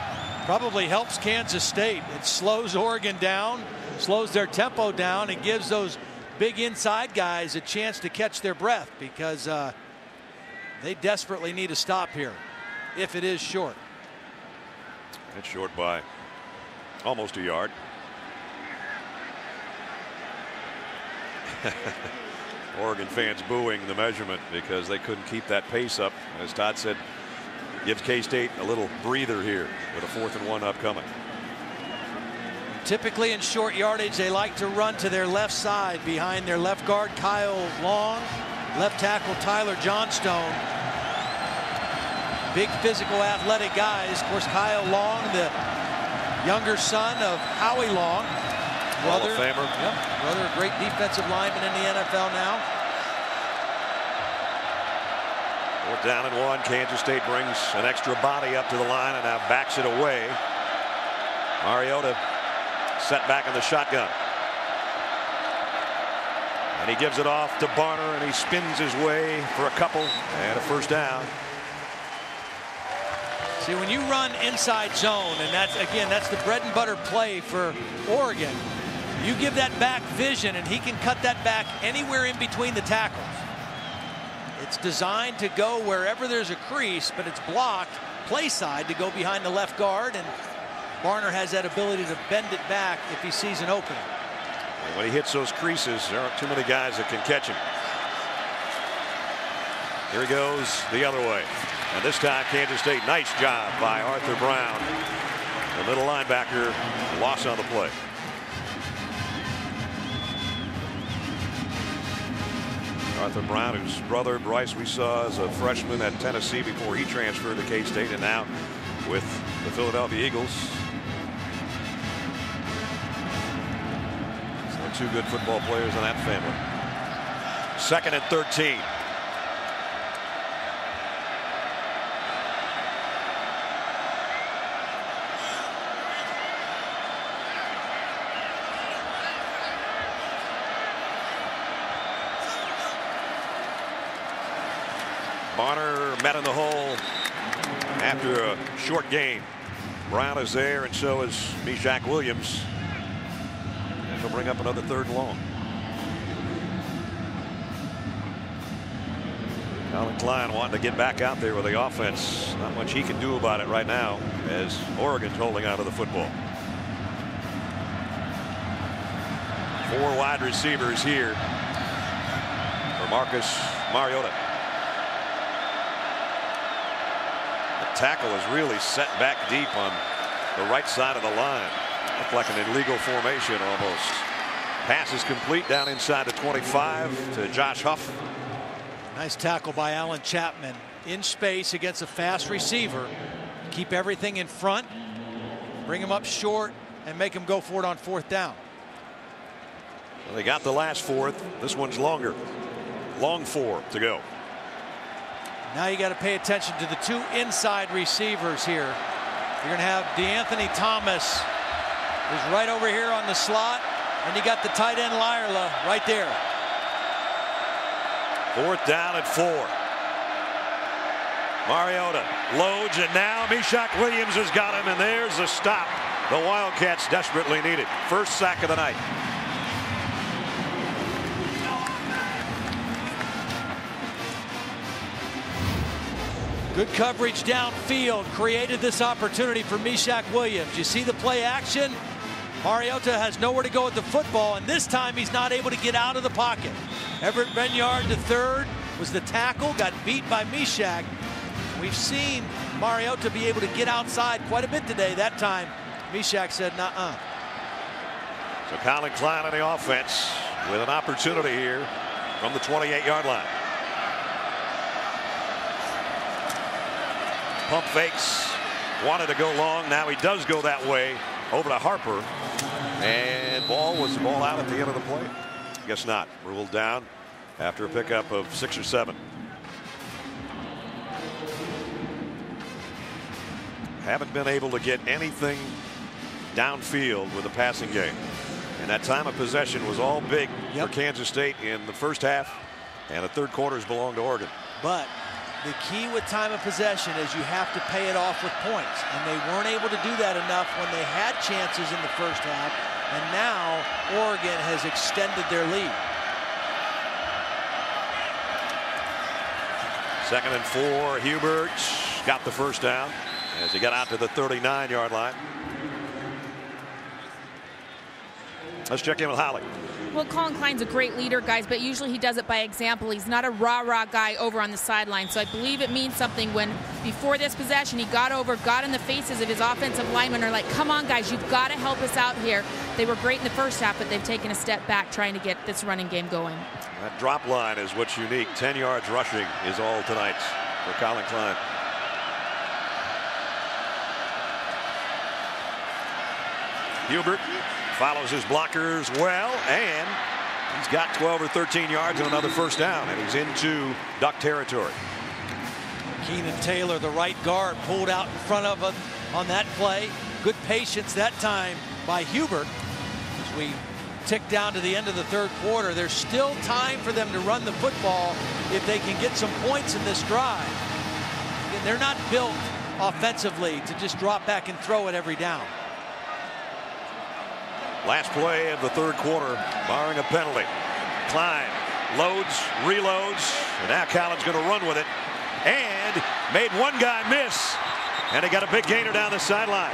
probably helps Kansas State. It slows Oregon down, slows their tempo down, and gives those big inside guys a chance to catch their breath, because they desperately need a stop here if it is short. It's short by almost a yard. Oregon fans booing the measurement because they couldn't keep that pace up. As Todd said, gives K-State a little breather here with a 4th and 1 upcoming. Typically in short yardage, they like to run to their left side behind their left guard Kyle Long, left tackle Tyler Johnstone. Big physical athletic guys. Of course, Kyle Long, the younger son of Howie Long. Hall of Famer. Yep, brother, a great defensive lineman in the NFL now. 4th down and 1. Kansas State brings an extra body up to the line and now backs it away. Mariota set back in the shotgun. And he gives it off to Barner, and he spins his way for a couple and a first down. See, when you run inside zone, and that's the bread and butter play for Oregon, you give that back vision, and he can cut that back anywhere in between the tackles. It's designed to go wherever there's a crease, but it's blocked play side to go behind the left guard, and Barner has that ability to bend it back if he sees an opening. And when he hits those creases, there aren't too many guys that can catch him. Here he goes the other way. And this time, Kansas State, nice job by Arthur Brown. The middle linebacker, loss on the play. Arthur Brown, whose brother Bryce we saw as a freshman at Tennessee before he transferred to K-State, and now with the Philadelphia Eagles. So 2 good football players in that family. 2nd and 13. Barner met in the hole after a short gain. Brown is there, and so is Meshach Williams. And he'll bring up another 3rd and long. Colin Klein wanting to get back out there with the offense. Not much he can do about it right now as Oregon's holding on to the football. 4 wide receivers here for Marcus Mariota. The tackle is really set back deep on the right side of the line. Looked like an illegal formation almost. Pass is complete down inside the 25 to Josh Huff. Nice tackle by Alan Chapman in space against a fast receiver. Keep everything in front, bring him up short, and make him go for it on 4th down. Well, they got the last 4th. This one's longer. Long 4 to go. Now you got to pay attention to the 2 inside receivers here. You're going to have DeAnthony Thomas, who's right over here on the slot, and you got the tight end Lyerla right there. 4th down and 4. Mariota loads, and now Meshach Williams has got him, and there's a stop the Wildcats desperately needed. First sack of the night. Good coverage downfield created this opportunity for Meshach Williams. You see the play action. Mariota has nowhere to go with the football, and this time he's not able to get out of the pocket. Everett Benyard to third was the tackle, got beat by Meshach. We've seen Mariota be able to get outside quite a bit today. That time Meshach said nuh-uh. So Colin Klein on the offense with an opportunity here from the 28-yard line. Pump fakes, wanted to go long. Now he does go that way over to Harper, and was the ball out at the end of the play? Guess not. Ruled down after a pickup of 6 or 7. Haven't been able to get anything downfield with the passing game, and that time of possession was all big for Kansas State in the first half, and the 3rd quarters belonged to Oregon. But the key with time of possession is you have to pay it off with points, and they weren't able to do that enough when they had chances in the first half, and now Oregon has extended their lead. 2nd and 4. Hubert got the first down as he got out to the 39-yard line. Let's check in with Holly. Well, Colin Klein's a great leader, guys, but usually he does it by example. He's not a rah-rah guy over on the sideline. So I believe it means something when before this possession he got over, got in the faces of his offensive linemen, are like, come on, guys, you've got to help us out here. They were great in the first half, but they've taken a step back trying to get this running game going. That drop line is what's unique. 10 yards rushing is all tonight for Colin Klein. Hubert follows his blockers well, and he's got 12 or 13 yards and another first down, and he's into Duck territory. Keenan Taylor, the right guard, pulled out in front of him on that play. Good patience that time by Hubert. As we tick down to the end of the 3rd quarter, there's still time for them to run the football if they can get some points in this drive. And they're not built offensively to just drop back and throw it every down. Last play of the 3rd quarter, barring a penalty. Klein loads, reloads, and now Colin's going to run with it, and made one guy miss, and he got a big gainer down the sideline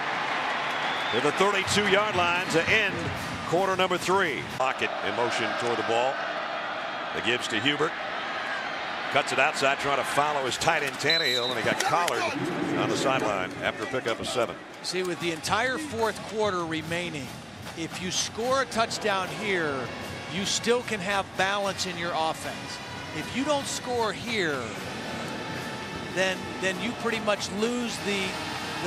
to the 32-yard line to end quarter number 3. Pocket in motion toward the ball. The gives to Hubert. Cuts it outside, trying to follow his tight end Tannehill, and he got collared on the sideline after a pickup of 7. See, with the entire 4th quarter remaining, if you score a touchdown here, you still can have balance in your offense. If you don't score here, then you pretty much lose the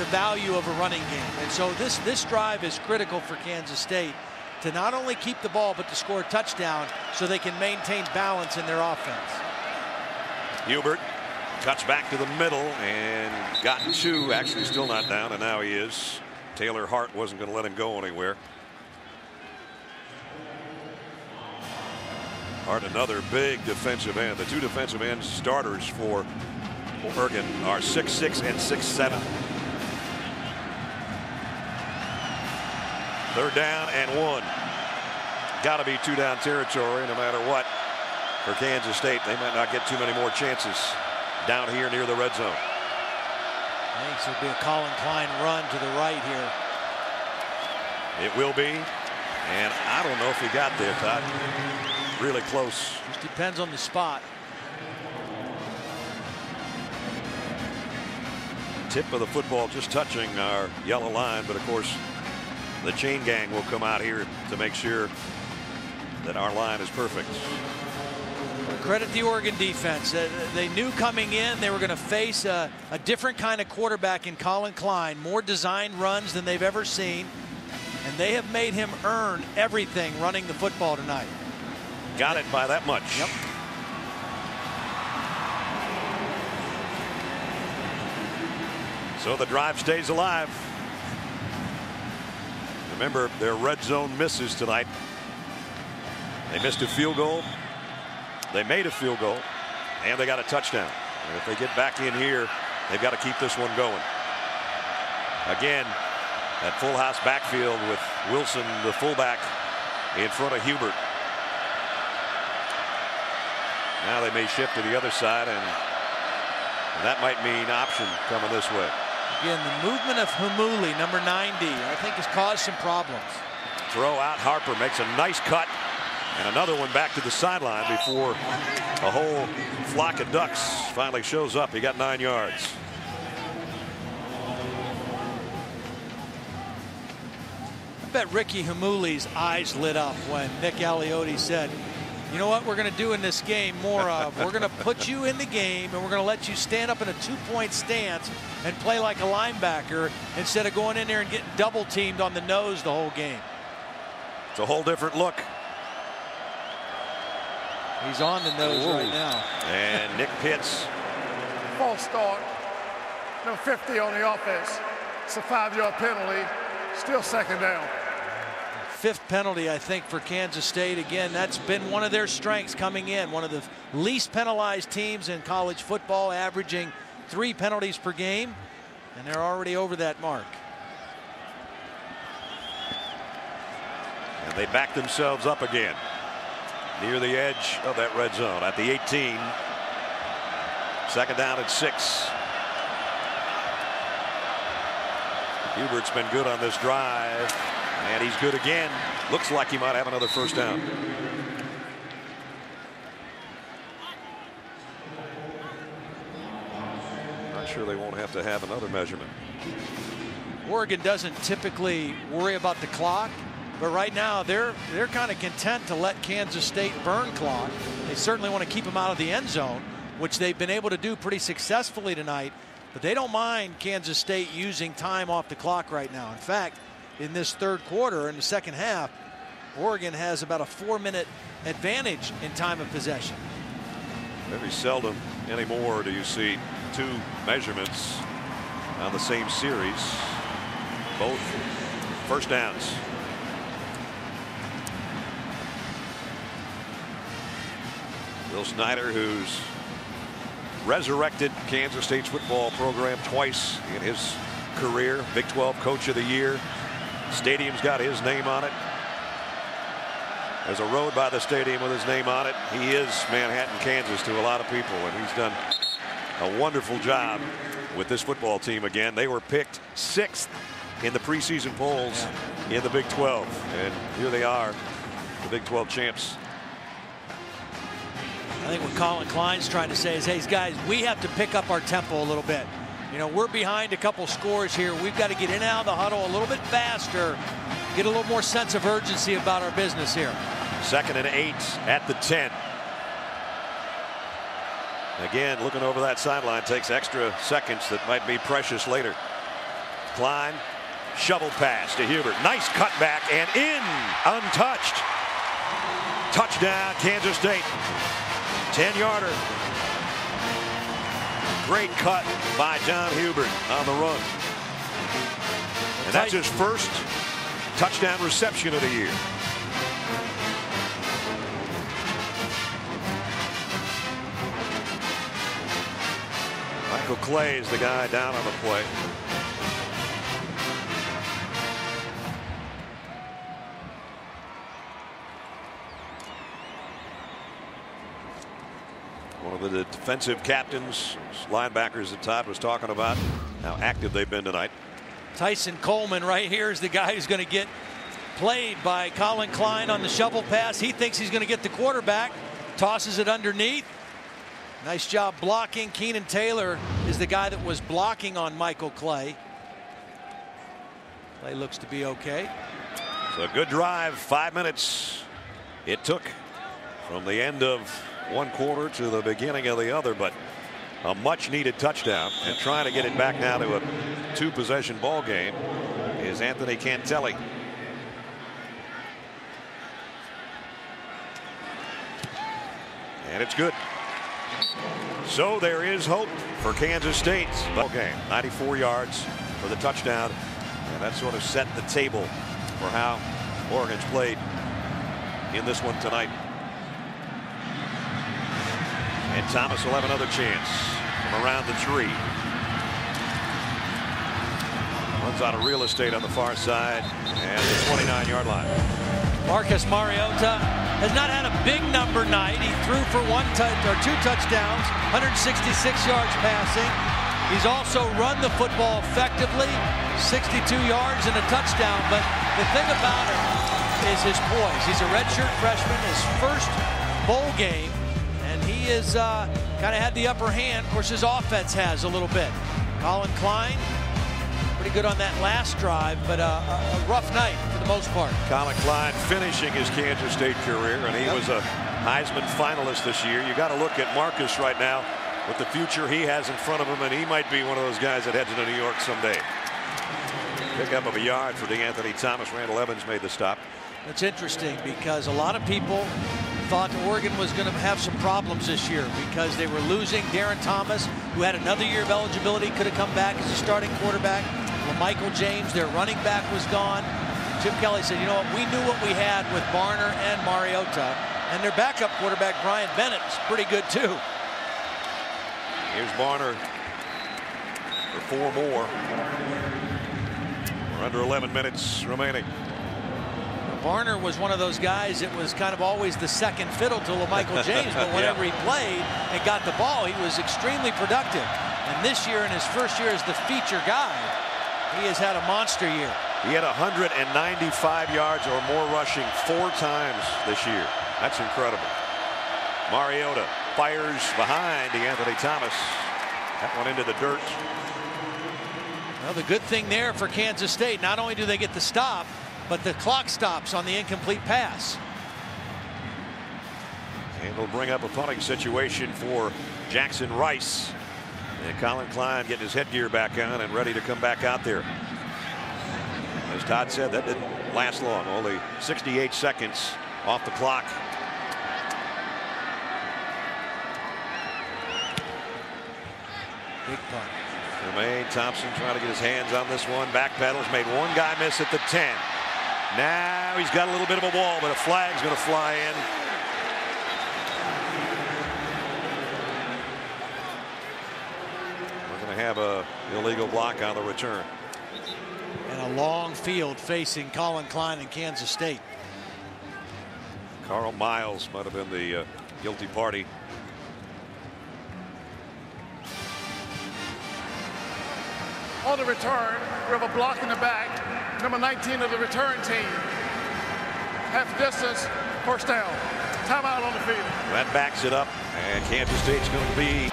value of a running game. And so this drive is critical for Kansas State to not only keep the ball, but to score a touchdown so they can maintain balance in their offense. Hubert cuts back to the middle and got 2, actually still not down, and now he is. Taylor Hart wasn't going to let him go anywhere. Hart, another big defensive end. The 2 defensive end starters for Oregon are 6'6" and 6'7". 3rd down and 1. Got to be 2 down territory no matter what. for Kansas State. They might not get too many more chances down here near the red zone. I think it'll be a Colin Klein run to the right here. It will be. And I don't know if he got there, Todd. Really close. Just depends on the spot. Tip of the football just touching our yellow line, but of course the chain gang will come out here to make sure that our line is perfect. Credit the Oregon defense. They knew coming in they were going to face a different kind of quarterback in Colin Klein. More designed runs than they've ever seen. And they have made him earn everything running the football tonight. Got it by that much. Yep. So the drive stays alive. Remember their red zone misses tonight. They missed a field goal. They made a field goal. And they got a touchdown. And if they get back in here, they've got to keep this one going. Again, that full house backfield with Wilson, the fullback, in front of Hubert. Now they may shift to the other side, and that might mean option coming this way. Again, the movement of Hamuli, number 90, I think has caused some problems. Throw out. Harper makes a nice cut, and another one back to the sideline before a whole flock of ducks finally shows up. He got 9 yards. I bet Ricky Hamuli's eyes lit up when Nick Aliotti said, you know what we're going to do in this game more of? We're going to put you in the game, and we're going to let you stand up in a 2-point stance and play like a linebacker instead of going in there and getting double teamed on the nose the whole game. It's a whole different look. He's on the nose right now. And Nick Pitts. False start. No 50 on the offense. It's a 5-yard penalty. Still second down. 5th penalty, I think, for Kansas State. Again, that's been one of their strengths coming in. One of the least penalized teams in college football, averaging 3 penalties per game, and they're already over that mark. And they back themselves up again near the edge of that red zone at the 18. Second down at 6. Hubert's been good on this drive, and he's good again. Looks like he might have another first down. Not sure they won't have to have another measurement. Oregon doesn't typically worry about the clock, but right now they're kind of content to let Kansas State burn clock. They certainly want to keep them out of the end zone, which they've been able to do pretty successfully tonight. But they don't mind Kansas State using time off the clock right now. In fact, in this third quarter, in the second half, Oregon has about a 4-minute advantage in time of possession. Very seldom anymore do you see 2 measurements on the same series. Both first downs. Will Snyder, who's resurrected Kansas State's football program twice in his career. Big 12 Coach of the Year. Stadium's got his name on it. There's a road by the stadium with his name on it. He is Manhattan, Kansas to a lot of people, and he's done a wonderful job with this football team again. They were picked 6th in the preseason polls in the Big 12, and here they are, the Big 12 champs. I think what Colin Klein's trying to say is, hey, guys, we have to pick up our tempo a little bit. You know, we're behind a couple scores here. We've got to get in and out of the huddle a little bit faster, get a little more sense of urgency about our business here. 2nd and 8 at the 10. Again, looking over that sideline takes extra seconds that might be precious later. Klein, shovel pass to Hubert. Nice cutback and in, untouched. Touchdown, Kansas State. 10-yarder. Great cut by John Hubert on the run. And that's his first touchdown reception of the year. Michael Clay is the guy down on the play. One of the defensive captains, linebackers that Todd was talking about, how active they've been tonight. Tyson Coleman right here is the guy who's going to get played by Colin Klein on the shovel pass. He thinks he's going to get the quarterback, tosses it underneath. Nice job blocking. Keenan Taylor is the guy that was blocking on Michael Clay. Clay looks to be okay. So a good drive. 5 minutes it took from the end of one quarter to the beginning of the other, but a much needed touchdown, and trying to get it back now to a 2-possession ball game is Anthony Cantelli. And it's good. So there is hope for Kansas State's ball game. 94 yards for the touchdown, and that sort of set the table for how Oregon's played in this one tonight. And Thomas will have another chance from around the tree. Runs out of real estate on the far side and the 29-yard line. Marcus Mariota has not had a big number night. He threw for 2 touchdowns, 166 yards passing. He's also run the football effectively, 62 yards and a touchdown. But the thing about him is his poise. He's a redshirt freshman, his first bowl game. He is kind of had the upper hand. Of course, his offense has a little bit. Colin Klein, pretty good on that last drive, but a rough night for the most part. Colin Klein finishing his Kansas State career, and he was a Heisman finalist this year. You got to look at Marcus right now with the future he has in front of him, and he might be one of those guys that heads to New York someday. Pickup of a yard for DeAnthony Thomas. Randall Evans made the stop. It's interesting because a lot of people thought Oregon was going to have some problems this year because they were losing Darren Thomas, who had another year of eligibility, could have come back as a starting quarterback. Well, Michael James, their running back, was gone. Chip Kelly said, you know what, we knew what we had with Barner and Mariota, and their backup quarterback, Brian Bennett, is pretty good too. Here's Barner for 4 more. We're under 11 minutes remaining. Barner was one of those guys that was kind of always the second fiddle to Michael James, but whenever he played and got the ball, he was extremely productive. And this year, in his first year as the feature guy, he has had a monster year. He had 195 yards or more rushing 4 times this year. That's incredible. Mariota fires behind DeAnthony Thomas. That one into the dirt. Well, the good thing there for Kansas State, not only do they get the stop, but the clock stops on the incomplete pass. And it'll bring up a punting situation for Jackson Rice. And Colin Klein getting his headgear back on and ready to come back out there. As Todd said, that didn't last long. Only 68 seconds off the clock. Big punt. Jermaine Thompson trying to get his hands on this one. Backpedals, made one guy miss at the 10. Now he's got a little bit of a wall, but a flag's going to fly in. We're going to have a illegal block on the return. And a long field facing Colin Klein in Kansas State. Carl Miles might have been the guilty party. On the return, we have a block in the back. Number 19 of the return team. Half distance, first down. Timeout on the field. That backs it up, and Kansas State's going to be.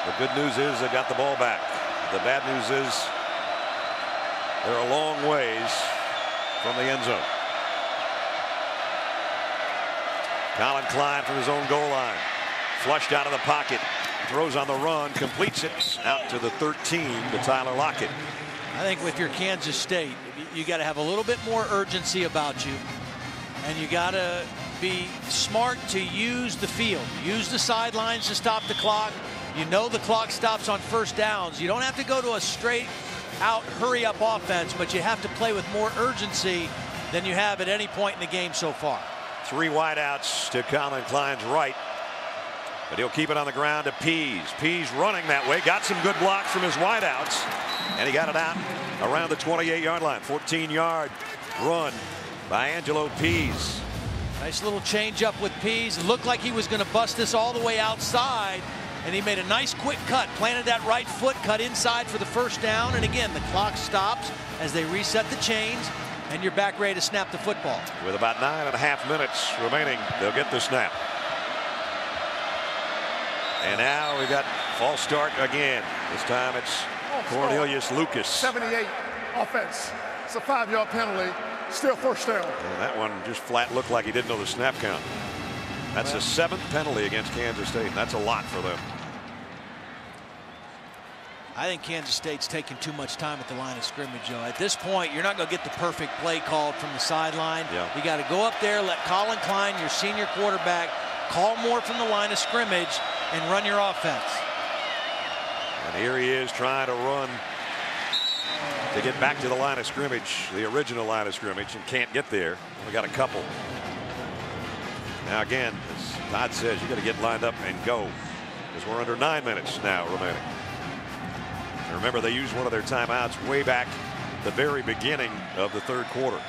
The good news is they got the ball back. The bad news is they're a long ways from the end zone. Colin Klein from his own goal line. Flushed out of the pocket. Throws on the run, completes it out to the 13 to Tyler Lockett. I think with your Kansas State, you got to have a little bit more urgency about you, and you got to be smart to use the field. Use the sidelines to stop the clock. You know the clock stops on first downs. You don't have to go to a straight out hurry up offense, but you have to play with more urgency than you have at any point in the game so far. 3 wideouts to Colin Klein's right. But he'll keep it on the ground to Pease. Pease running that way. Got some good blocks from his wideouts. And he got it out around the 28-yard line. 14-yard run by Angelo Pease. Nice little change up with Pease. Looked like he was going to bust this all the way outside, and he made a nice quick cut, planted that right foot, cut inside for the first down. And again, the clock stops as they reset the chains, and you're back ready to snap the football. With about 9.5 minutes remaining, they'll get the snap. And now we got false start again. This time it's Cornelius Lucas. 78 offense. It's a 5-yard penalty. Still first down. And that one just flat looked like he didn't know the snap count. That's the 7th penalty against Kansas State, and that's a lot for them. I think Kansas State's taking too much time at the line of scrimmage, Joe. At this point, you're not going to get the perfect play called from the sideline. Yeah. You got to go up there, let Colin Klein, your senior quarterback, call more from the line of scrimmage and run your offense. And here he is trying to run to get back to the line of scrimmage, the original line of scrimmage, and can't get there. We got a couple. Now again, as Todd says, you got to get lined up and go, because we're under 9 minutes now remaining. And remember, they used one of their timeouts way back the very beginning of the third quarter.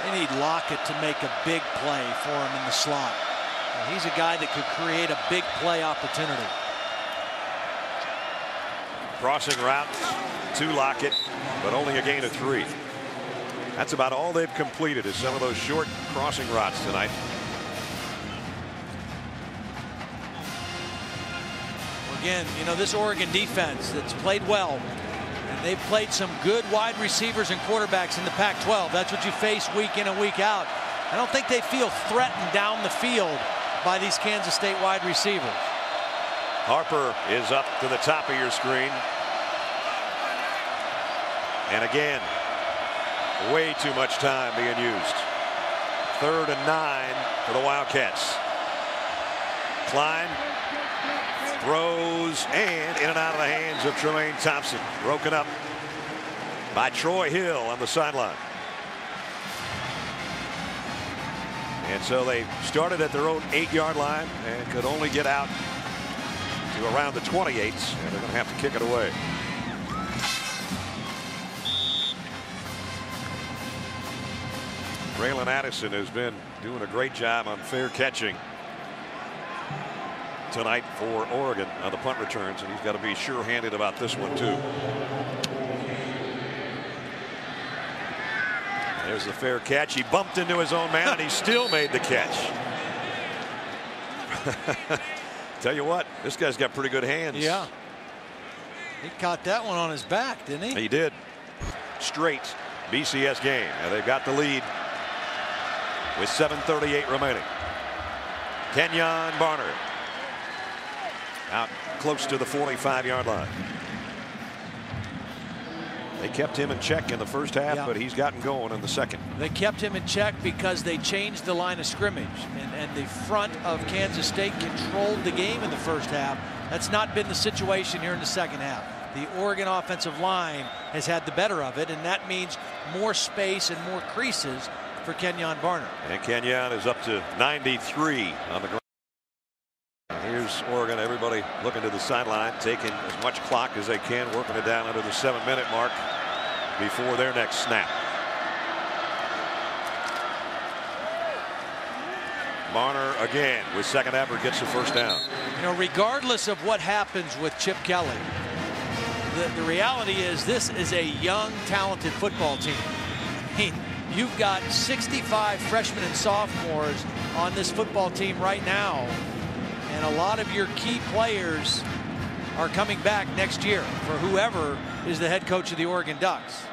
They need Lockett to make a big play for him in the slot. And he's a guy that could create a big play opportunity. Crossing route to Lockett, but only a gain of 3. That's about all they've completed, is some of those short crossing routes tonight. Again, you know, this Oregon defense that's played well, and they've played some good wide receivers and quarterbacks in the Pac-12. That's what you face week in and week out. I don't think they feel threatened down the field by these Kansas State wide receivers. Harper is up to the top of your screen. And again, way too much time being used. 3rd and 9 for the Wildcats. Klein throws, and in and out of the hands of Tremaine Thompson. Broken up by Troy Hill on the sideline. And so they started at their own 8-yard line and could only get out to around the 28, and they're going to have to kick it away. Braylon Addison has been doing a great job on fair catching tonight for Oregon on the punt returns, and he's got to be sure-handed about this one too. There's the fair catch. He bumped into his own man, and he still made the catch. Tell you what, this guy's got pretty good hands. Yeah. He caught that one on his back, didn't he? He did. Straight BCS game. Now they've got the lead with 7:38 remaining. Kenyon Barner out close to the 45-yard line. They kept him in check in the first half, but he's gotten going in the second. They kept him in check because they changed the line of scrimmage, and the front of Kansas State controlled the game in the first half. That's not been the situation here in the second half. The Oregon offensive line has had the better of it, and that means more space and more creases for Kenyon Barner. And Kenyon is up to 93 on the ground. Here's Oregon, everybody looking to the sideline, taking as much clock as they can, working it down under the 7-minute mark before their next snap. Barner again with second effort gets the first down. You know, regardless of what happens with Chip Kelly, the reality is this is a young, talented football team. I mean, you've got 65 freshmen and sophomores on this football team right now. And a lot of your key players are coming back next year for whoever is the head coach of the Oregon Ducks.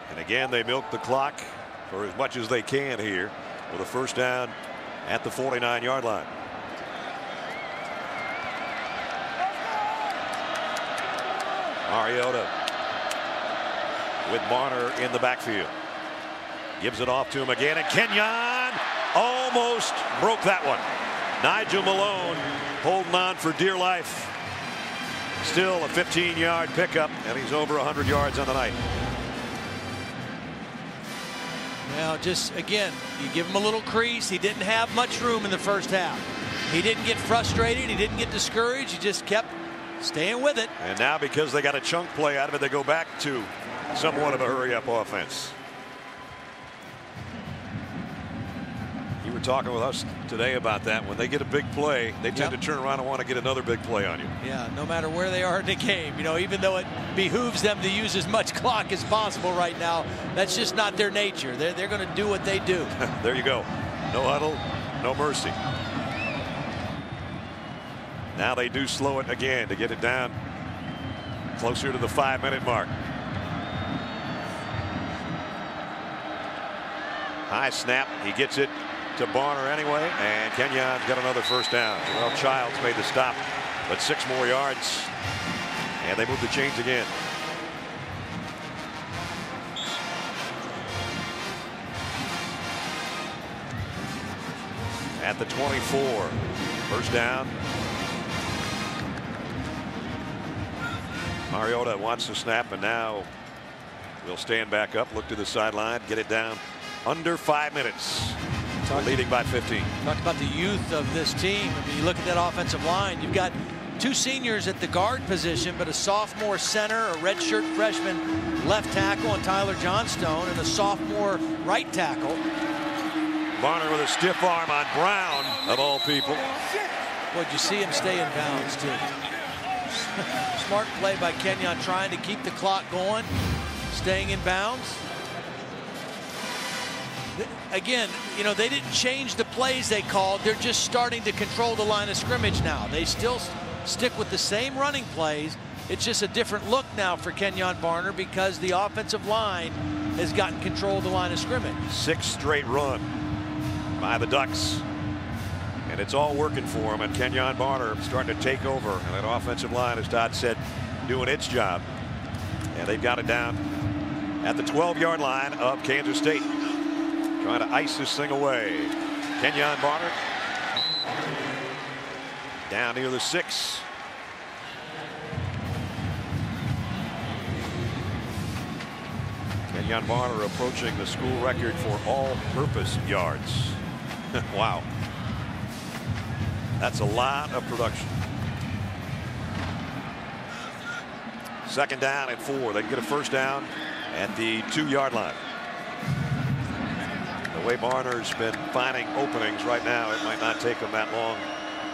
And again, they milk the clock for as much as they can here with a first down at the 49-yard line. Mariota with Barner in the backfield. Gives it off to him again, and Kenyon almost broke that one. Nigel Malone holding on for dear life. Still a 15-yard pickup, and he's over 100 yards on the night. Now, just again, you give him a little crease. He didn't have much room in the first half. He didn't get frustrated. He didn't get discouraged. He just kept Staying with it. And now because they got a chunk play out of it, they go back to somewhat of a hurry-up offense. You were talking with us today about that. When they get a big play, they tend to turn around and want to get another big play on you. Yeah, no matter where they are in the game, you know, even though it behooves them to use as much clock as possible right now, that's just not their nature. They're going to do what they do. There you go. No huddle, no mercy. Now they do slow it again to get it down closer to the 5-minute mark. High snap. He gets it to Barner anyway, and Kenyon's got another first down. Well, Childs made the stop, but 6 more yards, and they move the chains again. At the 24, first down. Mariota wants to snap, and now we'll stand back up, look to the sideline, get it down under 5 minutes. Leading by 15. Talked about the youth of this team. I mean, you look at that offensive line, you've got 2 seniors at the guard position, but a sophomore center, a redshirt freshman left tackle, and Tyler Johnstone, and a sophomore right tackle. Barner with a stiff arm on Brown, of all people. Boy, did you see him stay in bounds, too. Smart play by Kenyon, trying to keep the clock going, staying in bounds. Again, you know, they didn't change the plays they called. They're just starting to control the line of scrimmage now. They still stick with the same running plays. It's just a different look now for Kenyon Barner because the offensive line has gotten control of the line of scrimmage. 6th straight run by the Ducks. And it's all working for him. And Kenyon Barner starting to take over. And that offensive line, as Todd said, doing its job. And they've got it down at the 12-yard line of Kansas State. Trying to ice this thing away. Kenyon Barner down near the 6. Kenyon Barner approaching the school record for all-purpose yards. Wow. That's a lot of production. 2nd down and 4. They can get a first down at the 2-yard line. The way Barner's been finding openings right now, it might not take him that long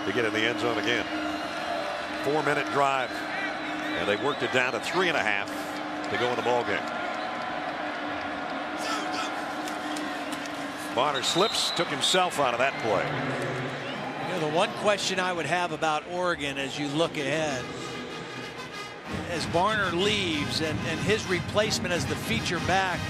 to get in the end zone again. 4-minute drive, and they worked it down to 3.5 to go in the ball game. Barner slips, took himself out of that play. You know, the one question I would have about Oregon as you look ahead, as Barner leaves and his replacement as the feature back,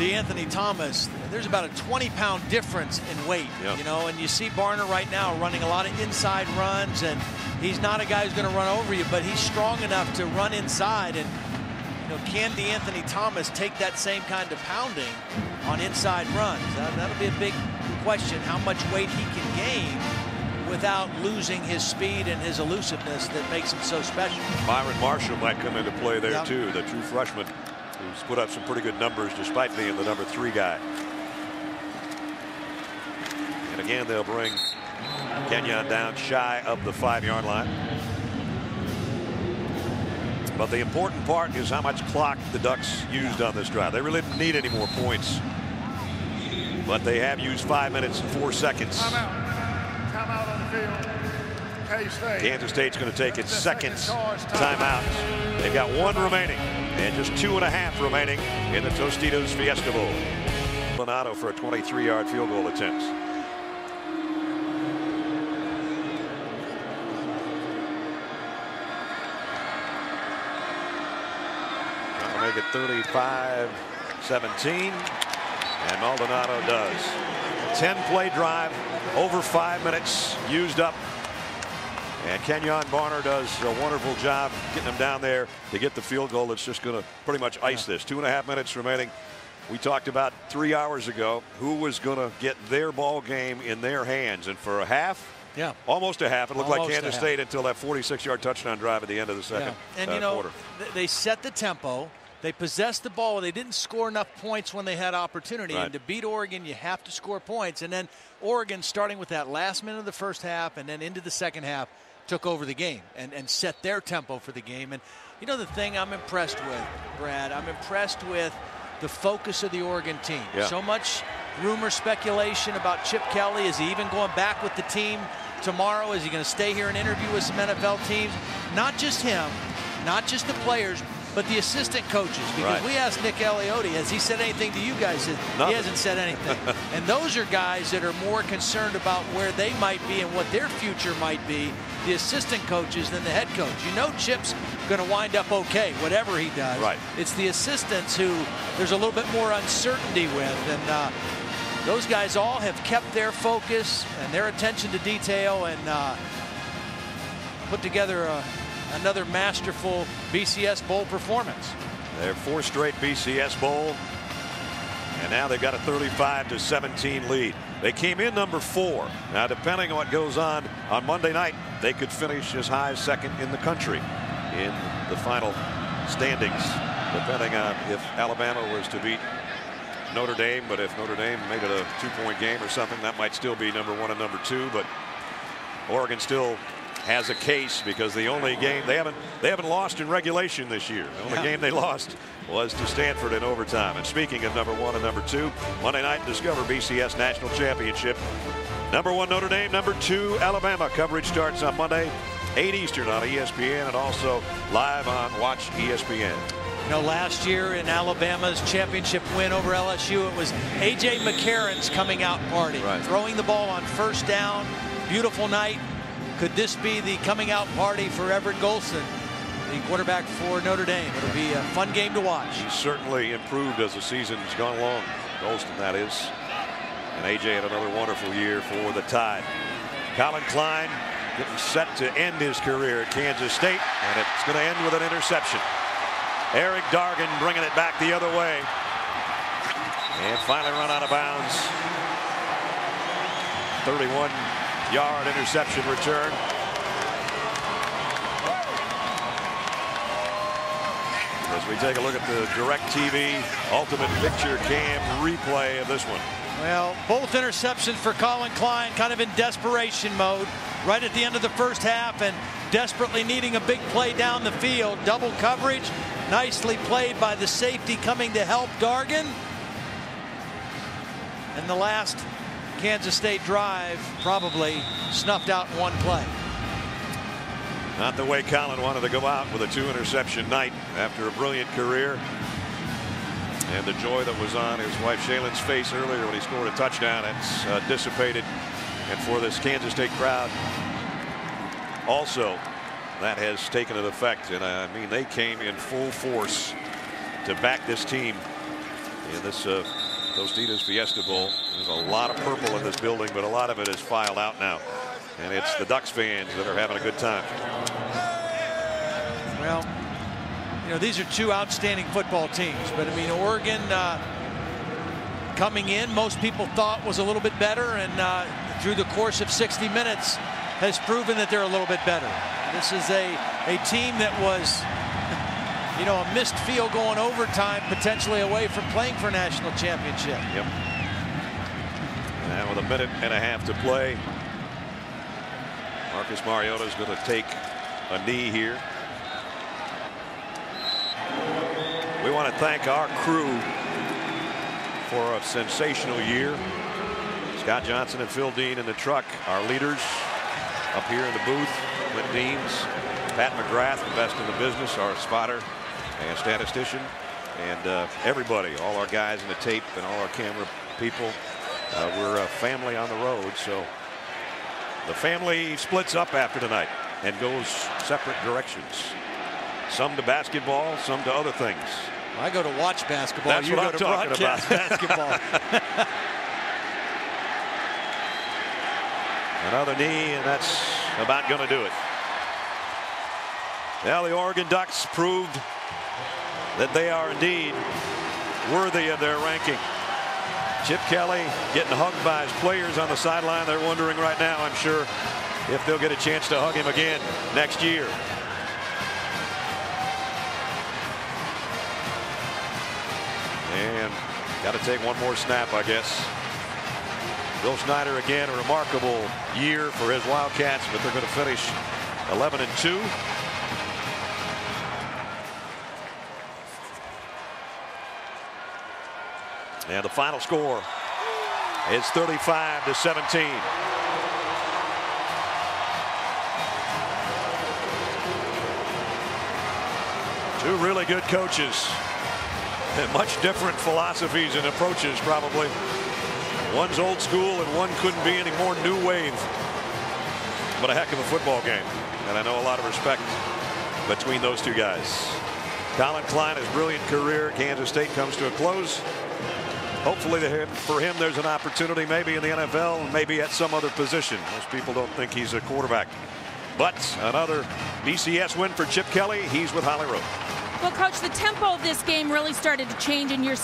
Anthony Thomas, there's about a 20-pound difference in weight. You know, and you see Barner right now running a lot of inside runs, and he's not a guy who's going to run over you, but he's strong enough to run inside. And you know, can Anthony Thomas take that same kind of pounding on inside runs? That'll be a big question, how much weight he can gain without losing his speed and his elusiveness that makes him so special. Byron Marshall might come into play there too, the true freshman, who's put up some pretty good numbers despite being the number 3 guy. And again, they'll bring Kenyon down shy of the 5-yard line. But the important part is how much clock the Ducks used on this drive. They really didn't need any more points, but they have used 5 minutes and 4 seconds. Timeout on the field. Kansas State's going to take its 2nd timeout. They've got 1 remaining and just 2.5 remaining in the Tostitos Fiesta Bowl. Donato for a 23-yard field goal attempt. Trying to make it 35-17, and Maldonado does. 10-play drive, over 5 minutes used up. And Kenyon Barner does a wonderful job getting them down there to get the field goal that's just going to pretty much ice this. 2.5 minutes remaining. We talked about 3 hours ago who was going to get their ball game in their hands. And for a half, almost a half, it looked like Kansas State until that 46-yard touchdown drive at the end of the second and you know, quarter. They set the tempo. They possessed the ball. They didn't score enough points when they had opportunity. And to beat Oregon, you have to score points. And then Oregon, starting with that last minute of the first half and then into the second half, took over the game and set their tempo for the game. And you know the thing I'm impressed with, Brad, I'm impressed with the focus of the Oregon team. Yeah. So much rumor speculation about Chip Kelly. Is he even going back with the team tomorrow? Is he going to stay here and interview with some NFL teams? Not just him, not just the players, but the assistant coaches. Because we asked Nick Eliotti, has he said anything to you guys? He hasn't said anything. And those are guys that are more concerned about where they might be and what their future might be, the assistant coaches, than the head coach. You know Chip's going to wind up okay, whatever he does. Right. It's the assistants who there's a little bit more uncertainty with. And those guys all have kept their focus and their attention to detail and put together another masterful BCS Bowl performance. Their 4th straight BCS Bowl, and now they've got a 35-17 lead. They came in number 4. Now, depending on what goes on Monday night, they could finish as high as 2nd in the country in the final standings, depending on if Alabama was to beat Notre Dame. But if Notre Dame made it a 2-point game or something, that might still be number 1 and number 2. But Oregon still has a case, because the only game they haven't lost in regulation this year. The only game they lost was to Stanford in overtime. And speaking of number 1 and number 2, Monday night, discover BCS National Championship. Number 1 Notre Dame, number 2 Alabama. Coverage starts on Monday, 8 Eastern on ESPN, and also live on Watch ESPN. You know, last year in Alabama's championship win over LSU, it was A.J. McCarron's coming out party, throwing the ball on 1st down. Beautiful night. Could this be the coming out party for Everett Golson, the quarterback for Notre Dame? It'll be a fun game to watch. He's certainly improved as the season's gone along. Golston, that is. And A.J. had another wonderful year for the Tide. Colin Klein getting set to end his career at Kansas State, and it's going to end with an interception. Eric Dargan bringing it back the other way. And finally run out of bounds. 31-yard interception return. As we take a look at the DirecTV Ultimate Picture Cam replay of this one. Well, both interceptions for Colin Klein, kind of in desperation mode right at the end of the first half, and desperately needing a big play down the field. Double coverage, nicely played by the safety coming to help Dargan. And the last Kansas State drive probably snuffed out in one play. Not the way Colin wanted to go out with a 2-interception night after a brilliant career. And the joy that was on his wife Shaylin's face earlier when he scored a touchdown, it's dissipated. And for this Kansas State crowd also, that has taken an effect. And I mean, they came in full force to back this team in this Tostitos Fiesta Bowl. There's a lot of purple in this building, but a lot of it is filed out now. And it's the Ducks fans that are having a good time. Well, you know, these are two outstanding football teams, but I mean, Oregon coming in, most people thought was a little bit better, and through the course of 60 minutes has proven that they're a little bit better. This is a team that was, you know, a missed field goal in overtime, potentially away from playing for a national championship. Yep. Now with a minute and a half to play, Marcus Mariota is going to take a knee here. We want to thank our crew for a sensational year. Scott Johnson and Phil Dean in the truck, our leaders up here in the booth. Clint Deans, Pat McGrath, the best in the business, our spotter and statistician, and everybody, all our guys in the tape and all our camera people. We're a family on the road, so the family splits up after tonight and goes separate directions. Some to basketball, some to other things. I go to watch basketball. That's you what go I'm to talking broadcast about. basketball. Another knee, and that's about going to do it. Now the Oregon Ducks proved that they are indeed worthy of their ranking. Chip Kelly getting hugged by his players on the sideline. They're wondering right now, I'm sure, if they'll get a chance to hug him again next year. And got to take one more snap, I guess. Bill Snyder again, a remarkable year for his Wildcats, but they're going to finish 11-2. And the final score is 35-17. Two really good coaches and much different philosophies and approaches, probably. One's old school and one couldn't be any more new wave. But a heck of a football game, and I know a lot of respect between those two guys. Colin Klein, his brilliant career, Kansas State comes to a close. Hopefully for him there's an opportunity maybe in the NFL and maybe at some other position. Most people don't think he's a quarterback. But another BCS win for Chip Kelly. He's with Holly Rowe. Well, Coach, the tempo of this game really started to change in your